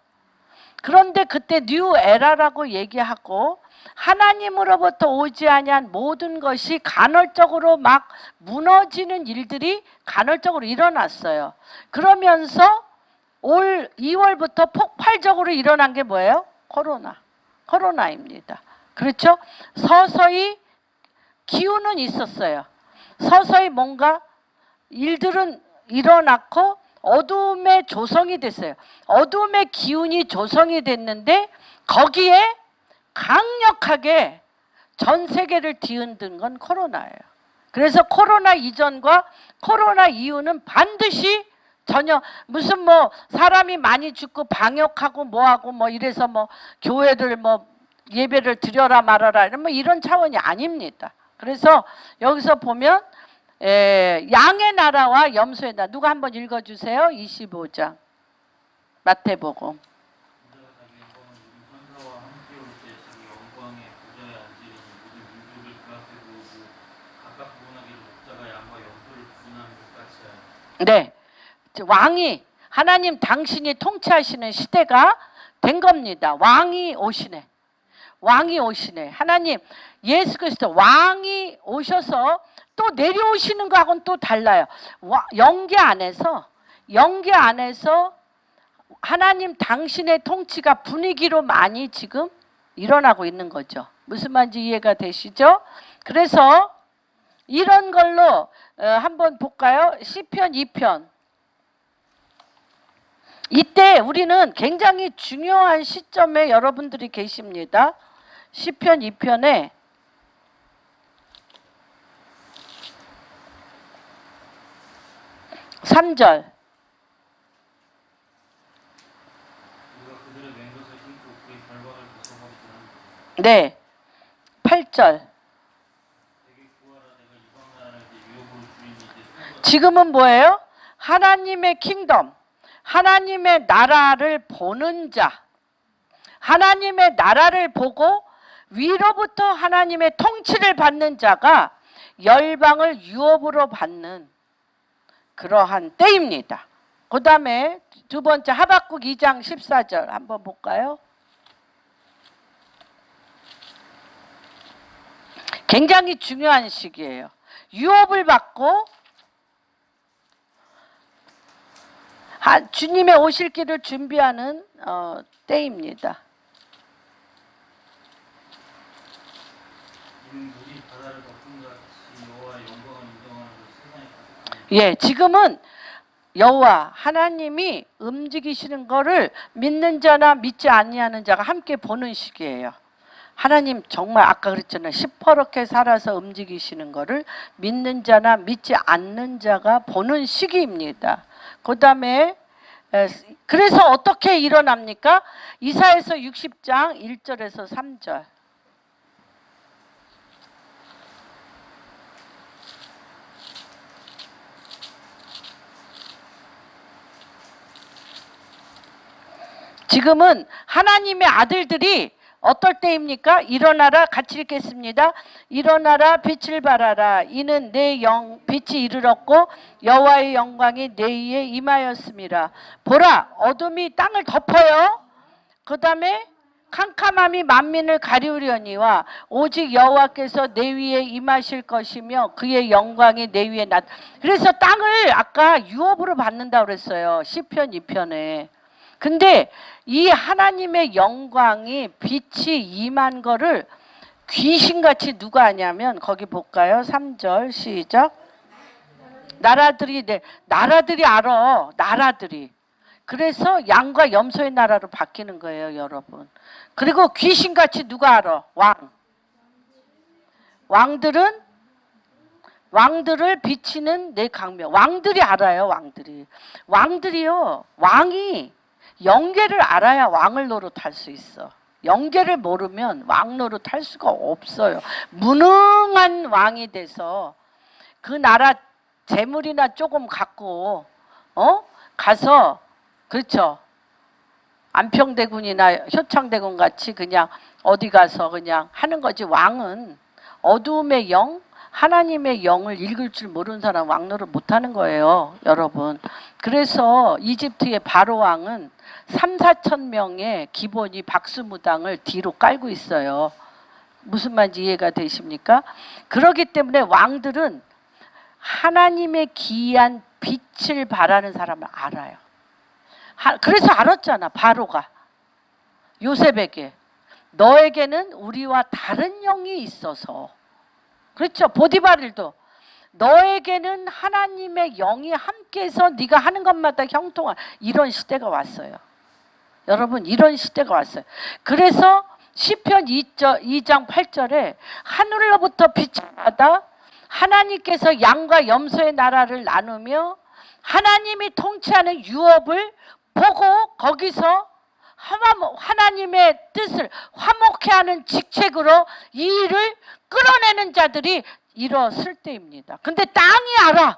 그런데 그때 뉴 에라라고 얘기하고 하나님으로부터 오지 아니한 모든 것이 간헐적으로 막 무너지는 일들이 간헐적으로 일어났어요. 그러면서 올 2월부터 폭발적으로 일어난 게 뭐예요? 코로나입니다. 그렇죠? 서서히 기운은 있었어요. 서서히 뭔가 일들은 일어났고 어둠의 조성이 됐어요. 어둠의 기운이 조성이 됐는데 거기에 강력하게 전 세계를 뒤흔든 건 코로나예요. 그래서 코로나 이전과 코로나 이후는 반드시 전혀 무슨 뭐 사람이 많이 죽고 방역하고 뭐하고 뭐 이래서 뭐 교회들 뭐 예배를 드려라 말아라 뭐 이런 차원이 아닙니다. 그래서 여기서 보면 양의 나라와 염소의 나라 누가 한번 읽어주세요. 25장 마태복음. 네, 왕이 하나님 당신이 통치하시는 시대가 된 겁니다. 왕이 오시네. 왕이 오시네. 하나님 예수 그리스도 왕이 오셔서 또 내려오시는 거하고는 또 달라요. 영계 안에서 하나님 당신의 통치가 분위기로 많이 지금 일어나고 있는 거죠. 무슨 말인지 이해가 되시죠? 그래서 이런 걸로 한번 볼까요? 시편 2편. 이때 우리는 굉장히 중요한 시점에 여러분들이 계십니다. 시편 2편에 3절. 네. 8절. 지금은 뭐예요? 하나님의 킹덤, 하나님의 나라를 보는 자, 하나님의 나라를 보고 위로부터 하나님의 통치를 받는 자가 열방을 유업으로 받는 그러한 때입니다. 그 다음에 두 번째 하박국 2장 14절 한번 볼까요? 굉장히 중요한 시기예요. 유업을 받고 주님의 오실 길을 준비하는 때입니다. 예, 지금은 여호와 하나님이 움직이시는 거를 믿는 자나 믿지 아니하는 자가 함께 보는 시기예요. 하나님 정말 아까 그랬잖아요. 시퍼렇게 살아서 움직이시는 거를 믿는 자나 믿지 않는 자가 보는 시기입니다. 그 다음에 그래서 어떻게 일어납니까? 이사야서 60장 1절에서 3절. 지금은 하나님의 아들들이 어떨 때입니까? 일어나라, 같이 읽겠습니다. 일어나라, 빛을 발하라. 이는 내 빛이 이르렀고 여호와의 영광이 내 위에 임하였음이라. 보라, 어둠이 땅을 덮어요. 그 다음에 캄캄함이 만민을 가리우려니와 오직 여호와께서 내 위에 임하실 것이며 그의 영광이 내 위에 그래서 땅을 아까 유업으로 받는다고 그랬어요. 시편 2편에. 근데 이 하나님의 영광이 빛이 임한 거를 귀신같이 누가 하냐면 거기 볼까요? 3절 시작. 나라들이 알아. 나라들이. 그래서 양과 염소의 나라로 바뀌는 거예요, 여러분. 그리고 귀신같이 누가 알아? 왕들을 비치는 내 강명. 왕들이 알아요, 왕들이요. 왕이 영계를 알아야 왕을 노릇할 수 있어. 영계를 모르면 왕 노릇할 수가 없어요. 무능한 왕이 돼서 그 나라 재물이나 조금 갖고 가서 그렇죠. 안평대군이나 효창대군 같이 그냥 어디 가서 그냥 하는 거지. 왕은 어두움의 영, 하나님의 영을 읽을 줄 모르는 사람 왕노릇 못하는 거예요, 여러분. 그래서 이집트의 바로 왕은 3,4천 명의 기본이 박수무당을 뒤로 깔고 있어요. 무슨 말인지 이해가 되십니까? 그렇기 때문에 왕들은 하나님의 기이한 빛을 바라는 사람을 알아요. 그래서 알았잖아, 바로가 요셉에게. 너에게는 우리와 다른 영이 있어서 그렇죠. 보디바릴도 너에게는 하나님의 영이 함께해서 네가 하는 것마다 형통한 이런 시대가 왔어요. 여러분 이런 시대가 왔어요. 그래서 시편 2장 8절에 하늘로부터 빛을 받아 하나님께서 양과 염소의 나라를 나누며 하나님이 통치하는 유업을 보고 거기서 하나님의 뜻을 화목해 하는 직책으로 이 일을 끌어내는 자들이 일었을 때입니다. 근데 땅이 알아.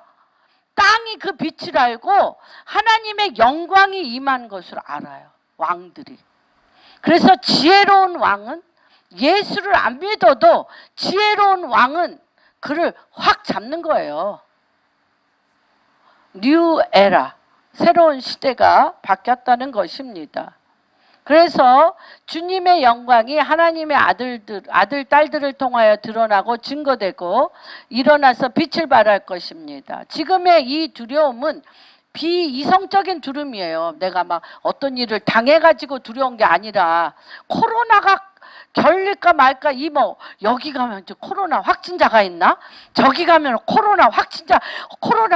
땅이 그 빛을 알고 하나님의 영광이 임한 것을 알아요. 왕들이. 그래서 지혜로운 왕은 예수를 안 믿어도 지혜로운 왕은 그를 확 잡는 거예요. 뉴 에라, 새로운 시대가 바뀌었다는 것입니다. 그래서 주님의 영광이 하나님의 아들, 딸들을 통하여 드러나고 증거되고 일어나서 빛을 발할 것입니다. 지금의 이 두려움은 비이성적인 두려움이에요. 내가 막 어떤 일을 당해가지고 두려운 게 아니라 코로나가 결릴까 말까 여기 가면 코로나 확진자가 있나? 저기 가면 코로나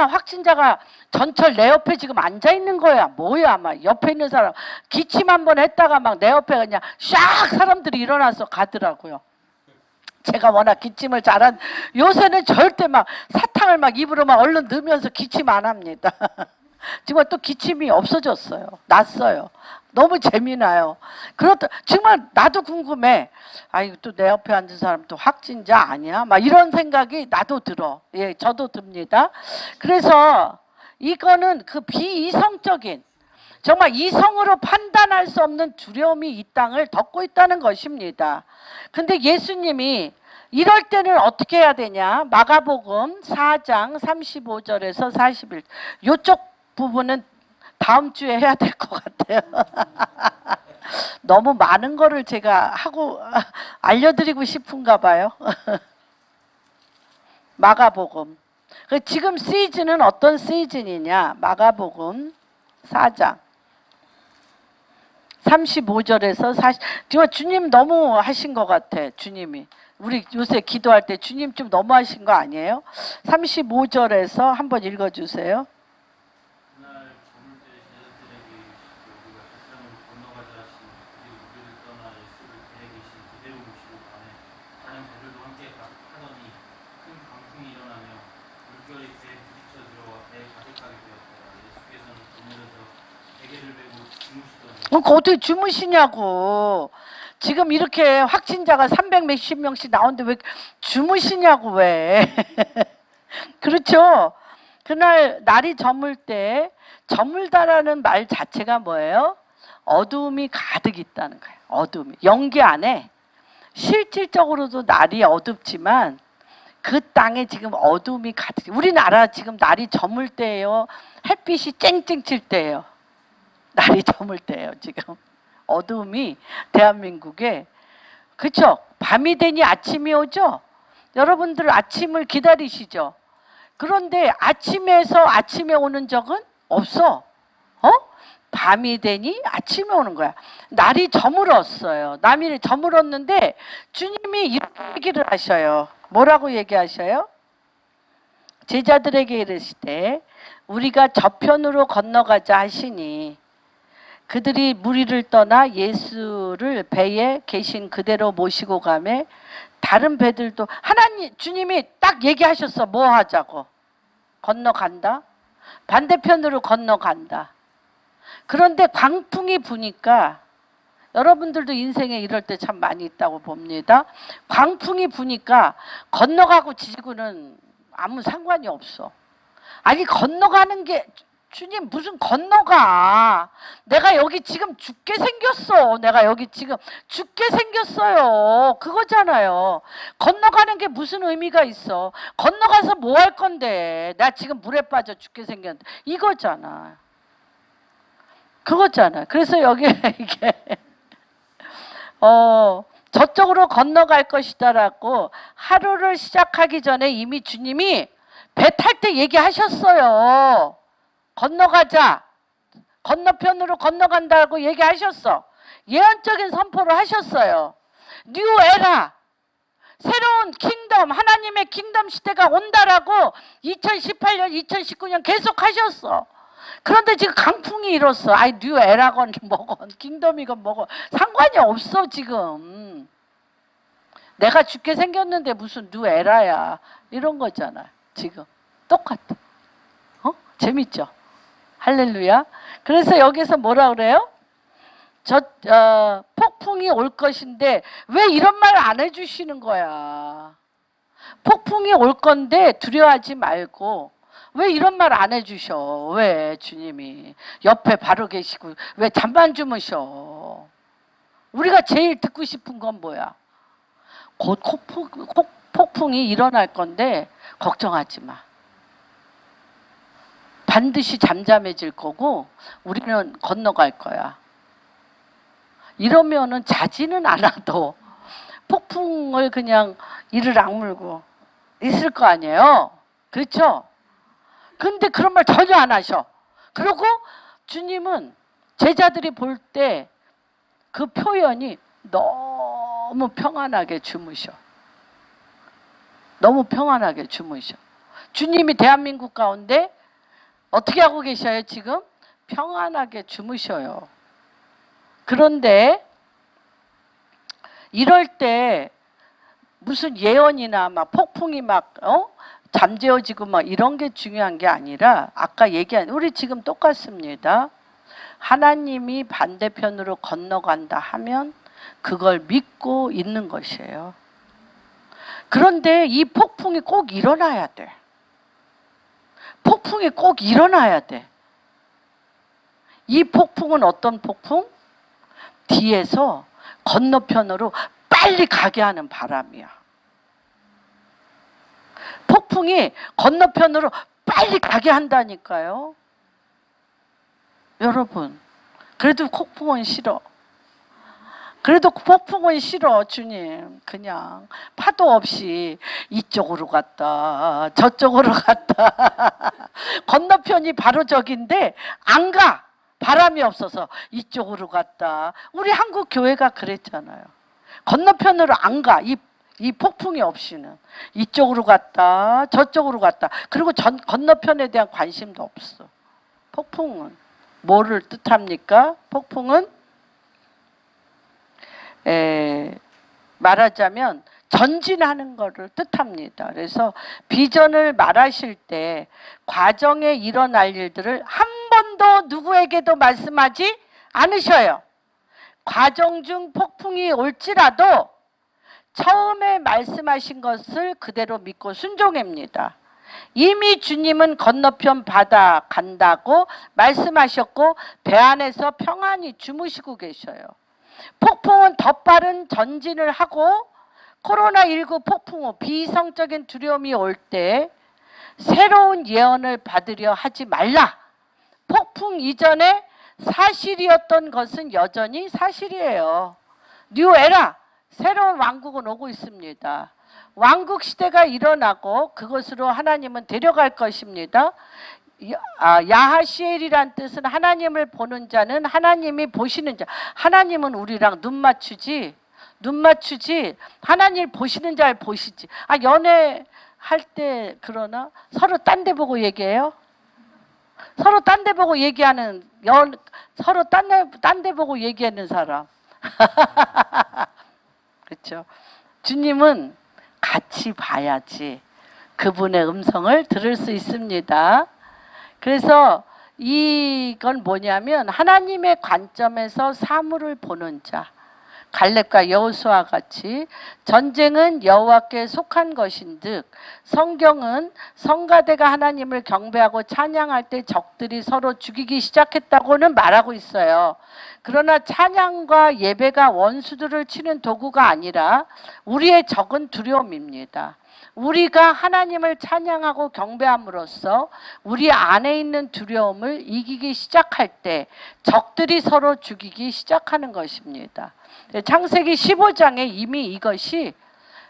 확진자가 전철 내 옆에 지금 앉아 있는 거야. 뭐야, 막 옆에 있는 사람 기침 한번 했다가 막 내 옆에 그냥 샥 사람들이 일어나서 가더라고요. 제가 워낙 기침을 잘한 요새는 절대 막 사탕을 막 입으로 막 얼른 넣으면서 기침 안 합니다. 정말 또 기침이 없어졌어요. 났어요. 너무 재미나요. 그렇다. 정말 나도 궁금해. 아이고 또 내 옆에 앉은 사람 또 확진자 아니야? 막 이런 생각이 나도 들어. 예, 저도 듭니다. 그래서 이거는 그 비이성적인 정말 이성으로 판단할 수 없는 두려움이 이 땅을 덮고 있다는 것입니다. 근데 예수님이 이럴 때는 어떻게 해야 되냐? 마가복음 4장 35절에서 41. 이쪽 부분은 다음 주에 해야 될 것 같아요. 너무 많은 거를 제가 하고 알려드리고 싶은가 봐요. 마가복음. 지금 시즌은 어떤 시즌이냐? 마가복음 4장 35절에서 40. 정말 주님 너무 하신 것 같아. 주님이. 우리 요새 기도할 때 주님 좀 너무 하신 거 아니에요? 35절에서 한번 읽어주세요. 어떻게 주무시냐고. 지금 이렇게 확진자가 300 몇십 명씩 나오는데 왜 주무시냐고 왜. 그렇죠. 그날 날이 저물 때 저물다라는 말 자체가 뭐예요? 어두움이 가득 있다는 거예요. 어두움이. 연기 안에 실질적으로도 날이 어둡지만 그 땅에 지금 어두움이 가득. 우리나라 지금 날이 저물 때예요. 햇빛이 쨍쨍 칠 때예요. 날이 저물 때예요. 지금 어두움이 대한민국에. 그렇죠? 밤이 되니 아침이 오죠. 여러분들 아침을 기다리시죠. 그런데 아침에서 아침에 오는 적은 없어. 밤이 되니 아침에 오는 거야. 날이 저물었어요. 날이 저물었는데 주님이 이렇게 얘기를 하셔요. 뭐라고 얘기하셔요? 제자들에게 이르시되 우리가 저편으로 건너가자 하시니 그들이 무리를 떠나 예수를 배에 계신 그대로 모시고 가매 다른 배들도 하나님 주님이 딱 얘기하셨어. 뭐 하자고? 건너간다. 반대편으로 건너간다. 그런데 광풍이 부니까 여러분들도 인생에 이럴 때 참 많이 있다고 봅니다. 광풍이 부니까 건너가고 지지고는 아무 상관이 없어. 아니 건너가는 게 주님 무슨 건너가. 내가 여기 지금 죽게 생겼어. 내가 여기 지금 죽게 생겼어요. 그거잖아요. 건너가는 게 무슨 의미가 있어. 건너가서 뭐 할 건데. 나 지금 물에 빠져 죽게 생겼는데. 이거잖아. 그거잖아. 그래서 여기 이게 저쪽으로 건너갈 것이다라고 하루를 시작하기 전에 이미 주님이 배 탈 때 얘기하셨어요. 건너가자. 건너편으로 건너간다고 얘기하셨어. 예언적인 선포를 하셨어요. 뉴 에라. 새로운 킹덤, 하나님의 킹덤 시대가 온다라고 2018년, 2019년 계속 하셨어. 그런데 지금 강풍이 일었어. 아이, 뉴 에라건 뭐건 킹덤이건 뭐건 상관이 없어 지금. 내가 죽게 생겼는데 무슨 뉴 에라야. 이런 거잖아. 지금 똑같아. 재밌죠? 할렐루야. 그래서 여기서 뭐라 그래요? 폭풍이 올 것인데 왜 이런 말 안 해주시는 거야? 폭풍이 올 건데 두려워하지 말고 왜 이런 말 안 해주셔? 왜 주님이 옆에 바로 계시고 왜 잠만 주무셔? 우리가 제일 듣고 싶은 건 뭐야? 곧 폭풍이 일어날 건데 걱정하지 마. 반드시 잠잠해질 거고 우리는 건너갈 거야. 이러면은 자지는 않아도 폭풍을 그냥 이를 악물고 있을 거 아니에요. 그렇죠? 근데 그런 말 전혀 안 하셔. 그리고 주님은 제자들이 볼 때 그 표현이 너무 평안하게 주무셔. 너무 평안하게 주무셔. 주님이 대한민국 가운데 어떻게 하고 계셔요 지금? 평안하게 주무셔요. 그런데 이럴 때 무슨 예언이나 막 폭풍이 막 잠재워지고 막 이런 게 중요한 게 아니라 아까 얘기한 우리 지금 똑같습니다. 하나님이 반대편으로 건너간다 하면 그걸 믿고 있는 것이에요. 그런데 이 폭풍이 꼭 일어나야 돼. 폭풍이 꼭 일어나야 돼. 이 폭풍은 어떤 폭풍? 뒤에서 건너편으로 빨리 가게 하는 바람이야. 폭풍이 건너편으로 빨리 가게 한다니까요. 여러분, 그래도 폭풍은 싫어. 그래도 폭풍은 싫어. 주님 그냥 파도 없이 이쪽으로 갔다 저쪽으로 갔다 건너편이 바로 저긴데 안 가. 바람이 없어서 이쪽으로 갔다. 우리 한국 교회가 그랬잖아요. 건너편으로 안 가. 이 폭풍이 없이는 이쪽으로 갔다 저쪽으로 갔다. 그리고 건너편에 대한 관심도 없어. 폭풍은 뭐를 뜻합니까? 폭풍은 말하자면 전진하는 것을 뜻합니다. 그래서 비전을 말하실 때 과정에 일어날 일들을 한 번도 누구에게도 말씀하지 않으셔요. 과정 중 폭풍이 올지라도 처음에 말씀하신 것을 그대로 믿고 순종합니다. 이미 주님은 건너편 바다 간다고 말씀하셨고 배 안에서 평안히 주무시고 계셔요. 폭풍은 더 빠른 전진을 하고 코로나19 폭풍 후 비이성적인 두려움이 올 때 새로운 예언을 받으려 하지 말라. 폭풍 이전에 사실이었던 것은 여전히 사실이에요. 뉴 에라, 새로운 왕국은 오고 있습니다. 왕국 시대가 일어나고 그것으로 하나님은 데려갈 것입니다. 야하시엘이란 뜻은 하나님을 보는 자는 하나님이 보시는 자. 하나님은 우리랑 눈 맞추지 하나님 보시는 자를 보시지. 연애할 때 그러나 서로 딴 데 보고 얘기해요? 서로 딴 데 보고 얘기하는 서로 딴 데 보고 얘기하는 사람. 그렇죠? 주님은 같이 봐야지 그분의 음성을 들을 수 있습니다. 그래서 이건 뭐냐면 하나님의 관점에서 사물을 보는 자. 갈렙과 여호수아와 같이 전쟁은 여호와께 속한 것인즉 성경은 성가대가 하나님을 경배하고 찬양할 때 적들이 서로 죽이기 시작했다고는 말하고 있어요. 그러나 찬양과 예배가 원수들을 치는 도구가 아니라 우리의 적은 두려움입니다. 우리가 하나님을 찬양하고 경배함으로써 우리 안에 있는 두려움을 이기기 시작할 때 적들이 서로 죽이기 시작하는 것입니다. 창세기 15장에 이미 이것이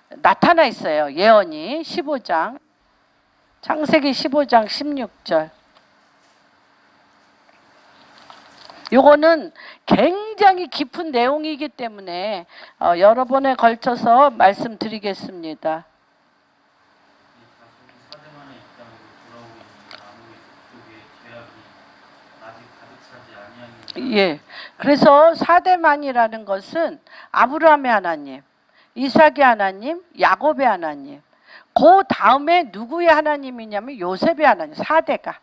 나타나 있어요. 예언이 15장. 창세기 15장 16절. 요거는 굉장히 깊은 내용이기 때문에 여러 번에 걸쳐서 말씀드리겠습니다. 사대만의 이 땅으로 돌아오게 되면 아무리 족속의 죄악이 아직 가득 차지 아니하니. 예. 그래서 사대만이라는 것은 아브라함의 하나님, 이삭의 하나님, 야곱의 하나님. 그 다음에 누구의 하나님이냐면 요셉의 하나님, 4대가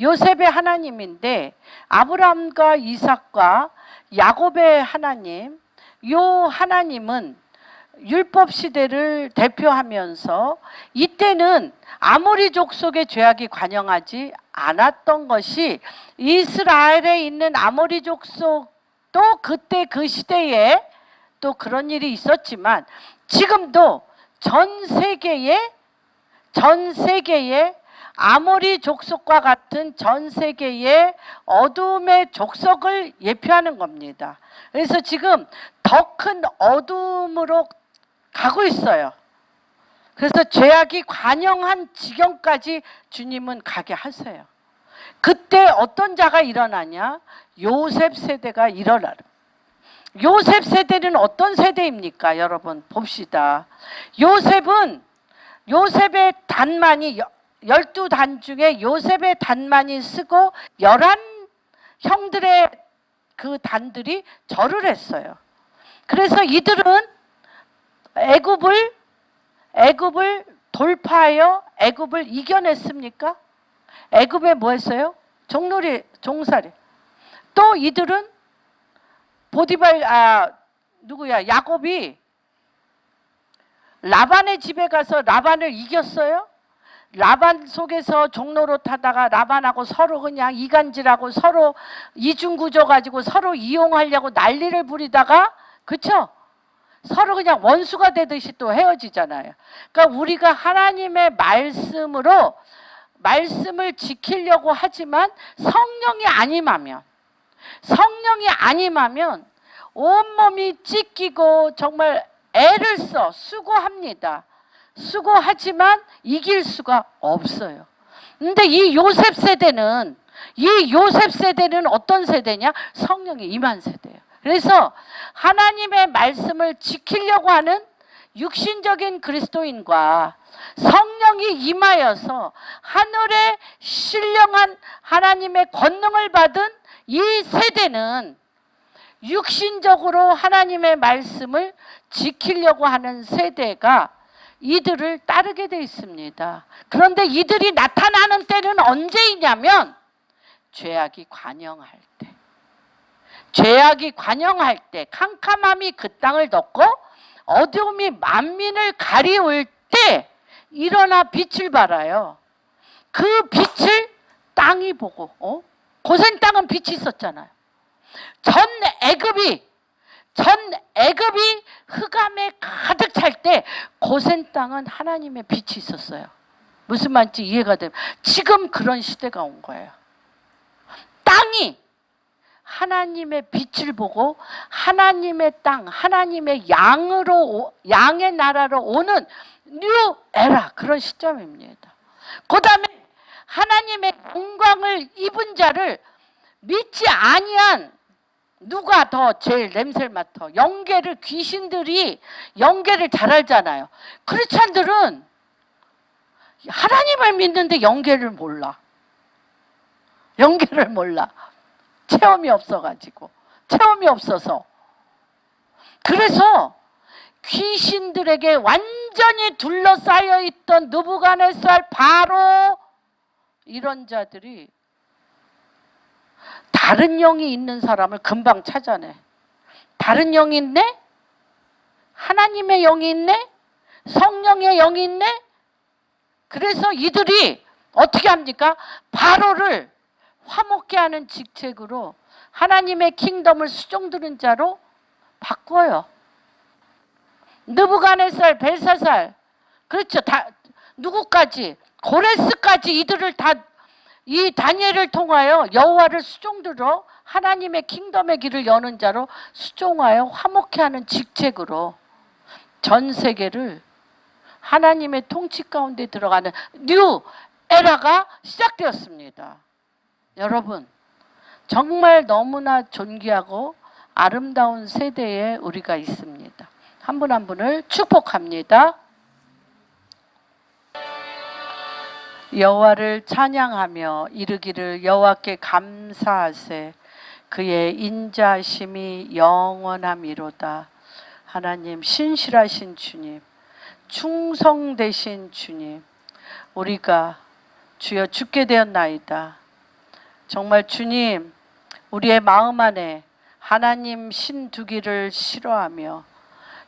요셉의 하나님인데, 아브라함과 이삭과 야곱의 하나님, 요 하나님은 율법 시대를 대표하면서 이때는 아모리 족속의 죄악이 관영하지 않았던 것이, 이스라엘에 있는 아모리 족속도 그때 그 시대에 또 그런 일이 있었지만, 지금도 전 세계에 아모리 족속과 같은 전 세계의 어둠의 족속을 예표하는 겁니다. 그래서 지금 더 큰 어둠으로 가고 있어요. 그래서 죄악이 관영한 지경까지 주님은 가게 하세요. 그때 어떤 자가 일어나냐? 요셉 세대가 일어나요. 요셉 세대는 어떤 세대입니까? 여러분 봅시다. 요셉의 단만이 12단 중에 요셉의 단만이 쓰고 11형들의 그 단들이 절을 했어요. 그래서 이들은 애굽을 돌파하여 애굽을 이겨냈습니까? 애굽에 뭐 했어요? 종살이. 또 이들은 야곱이 라반의 집에 가서 라반을 이겼어요. 라반 속에서 종로로 타다가 라반하고 서로 그냥 이간질하고 서로 이중구조 가지고 서로 이용하려고 난리를 부리다가, 그쵸? 서로 그냥 원수가 되듯이 또 헤어지잖아요. 그러니까 우리가 하나님의 말씀을 지키려고 하지만 성령이 아님하면 온몸이 찢기고 정말 애를 써 수고합니다. 수고하지만 이길 수가 없어요. 근데 이 요셉 세대는 어떤 세대냐? 성령이 임한 세대예요. 그래서 하나님의 말씀을 지키려고 하는 육신적인 그리스도인과 성령이 임하여서 하늘에 신령한 하나님의 권능을 받은 이 세대는 육신적으로 하나님의 말씀을 지키려고 하는 세대가 이들을 따르게 돼 있습니다. 그런데 이들이 나타나는 때는 언제이냐면 죄악이 관영할 때, 캄캄함이 그 땅을 덮고 어두움이 만민을 가리울 때 일어나 빛을 발하여 그 빛을 땅이 보고, 고센 땅은 빛이 있었잖아요. 전 애굽이 흑암에 가득 찰 때 고센 땅은 하나님의 빛이 있었어요. 무슨 말인지 이해가 돼요. 지금 그런 시대가 온 거예요. 땅이 하나님의 빛을 보고 하나님의 땅, 하나님의 양의 나라로 오는 뉴 에라, 그런 시점입니다. 그 다음에 하나님의 영광을 입은 자를 믿지 아니한 누가 더 제일 냄새를 맡아? 귀신들이 영계를 잘 알잖아요. 크리스찬들은 하나님을 믿는데 영계를 몰라. 체험이 없어서. 그래서 귀신들에게 완전히 둘러싸여 있던 느부갓네살, 바로 이런 자들이 다른 영이 있는 사람을 금방 찾아내. 다른 영이 있네? 하나님의 영이 있네? 성령의 영이 있네? 그래서 이들이 어떻게 합니까? 바로를 화목케 하는 직책으로 하나님의 킹덤을 수종드는 자로 바꿔요. 느부갓네살, 벨사살, 그렇죠. 누구까지? 고레스까지 이들을 다 이 다니엘을 통하여 여호와를 수종들어 하나님의 킹덤의 길을 여는 자로 수종하여 화목케 하는 직책으로 전 세계를 하나님의 통치 가운데 들어가는 뉴 에라가 시작되었습니다. 여러분, 정말 너무나 존귀하고 아름다운 세대에 우리가 있습니다. 한 분 한 분을 축복합니다. 여호와를 찬양하며 이르기를 여호와께 감사하세. 그의 인자심이 영원함이로다. 하나님, 신실하신 주님, 충성되신 주님, 우리가 주여 죽게 되었나이다. 정말 주님, 우리의 마음 안에 하나님 신두기를 싫어하며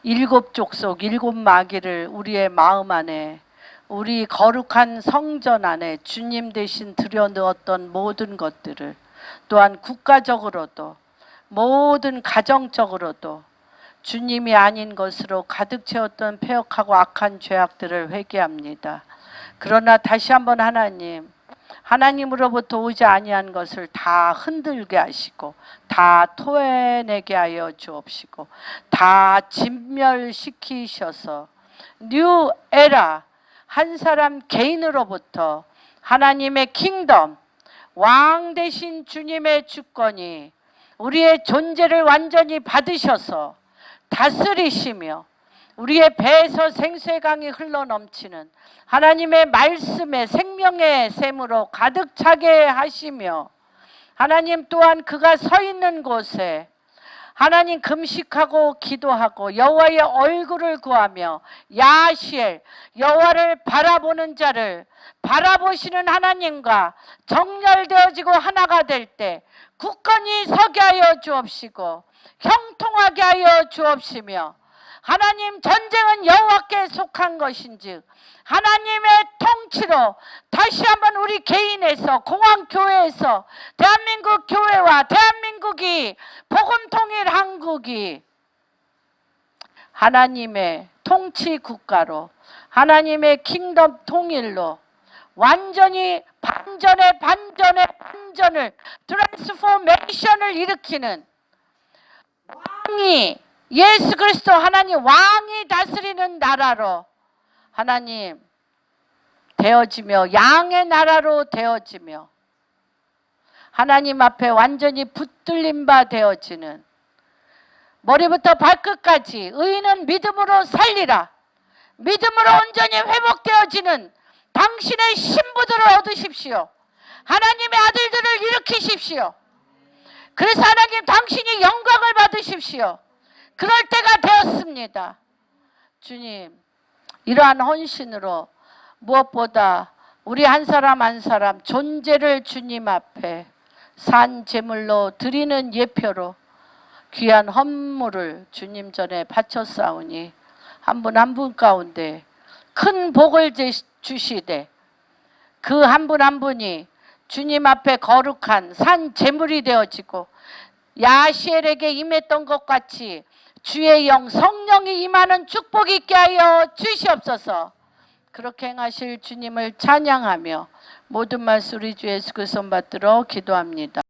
일곱 족속 일곱 마귀를 우리의 마음 안에, 우리 거룩한 성전 안에 주님 대신 들여넣었던 모든 것들을, 또한 국가적으로도 모든 가정적으로도 주님이 아닌 것으로 가득 채웠던 패역하고 악한 죄악들을 회개합니다. 그러나 다시 한번 하나님으로부터 오지 아니한 것을 다 흔들게 하시고 다 토해내게 하여 주옵시고 다 진멸시키셔서 뉴 에라, 한 사람 개인으로부터 하나님의 킹덤, 왕 되신 주님의 주권이 우리의 존재를 완전히 받으셔서 다스리시며 우리의 배에서 생수의 강이 흘러넘치는 하나님의 말씀의 생명의 샘으로 가득 차게 하시며, 하나님 또한 그가 서 있는 곳에 하나님 금식하고 기도하고 여호와의 얼굴을 구하며 야시엘, 여호와를 바라보는 자를 바라보시는 하나님과 정렬되어지고 하나가 될 때 굳건히 서게 하여 주옵시고 형통하게 하여 주옵시며, 하나님, 전쟁은 여호와께 속한 것인즉 하나님의 통치로 다시 한번 우리 개인에서, 공항교회에서, 대한민국 교회와 대한민국이, 복음통일 한국이 하나님의 통치 국가로, 하나님의 킹덤 통일로 완전히 반전의 반전을, 트랜스포메이션을 일으키는 왕이, 예수 그리스도 하나님 왕이 다스리는 나라로 하나님 되어지며, 양의 나라로 되어지며, 하나님 앞에 완전히 붙들림 바 되어지는, 머리부터 발끝까지 의인은 믿음으로 살리라, 믿음으로 온전히 회복되어지는 당신의 신부들을 얻으십시오. 하나님의 아들들을 일으키십시오. 그래서 하나님, 당신이 영광을 받으십시오. 그럴 때가 되었습니다. 주님, 이러한 헌신으로 무엇보다 우리 한 사람 한 사람 존재를 주님 앞에 산 제물로 드리는 예표로 귀한 헌물을 주님 전에 바쳤사오니 한 분 한 분 가운데 큰 복을 주시되 그 한 분 한 분이 주님 앞에 거룩한 산 제물이 되어지고 야시엘에게 임했던 것 같이 주의 영 성령이 임하는 축복이 있게 하여 주시옵소서. 그렇게 행하실 주님을 찬양하며 모든 말씀 우리 주 예수 그리스도 받들어 기도합니다.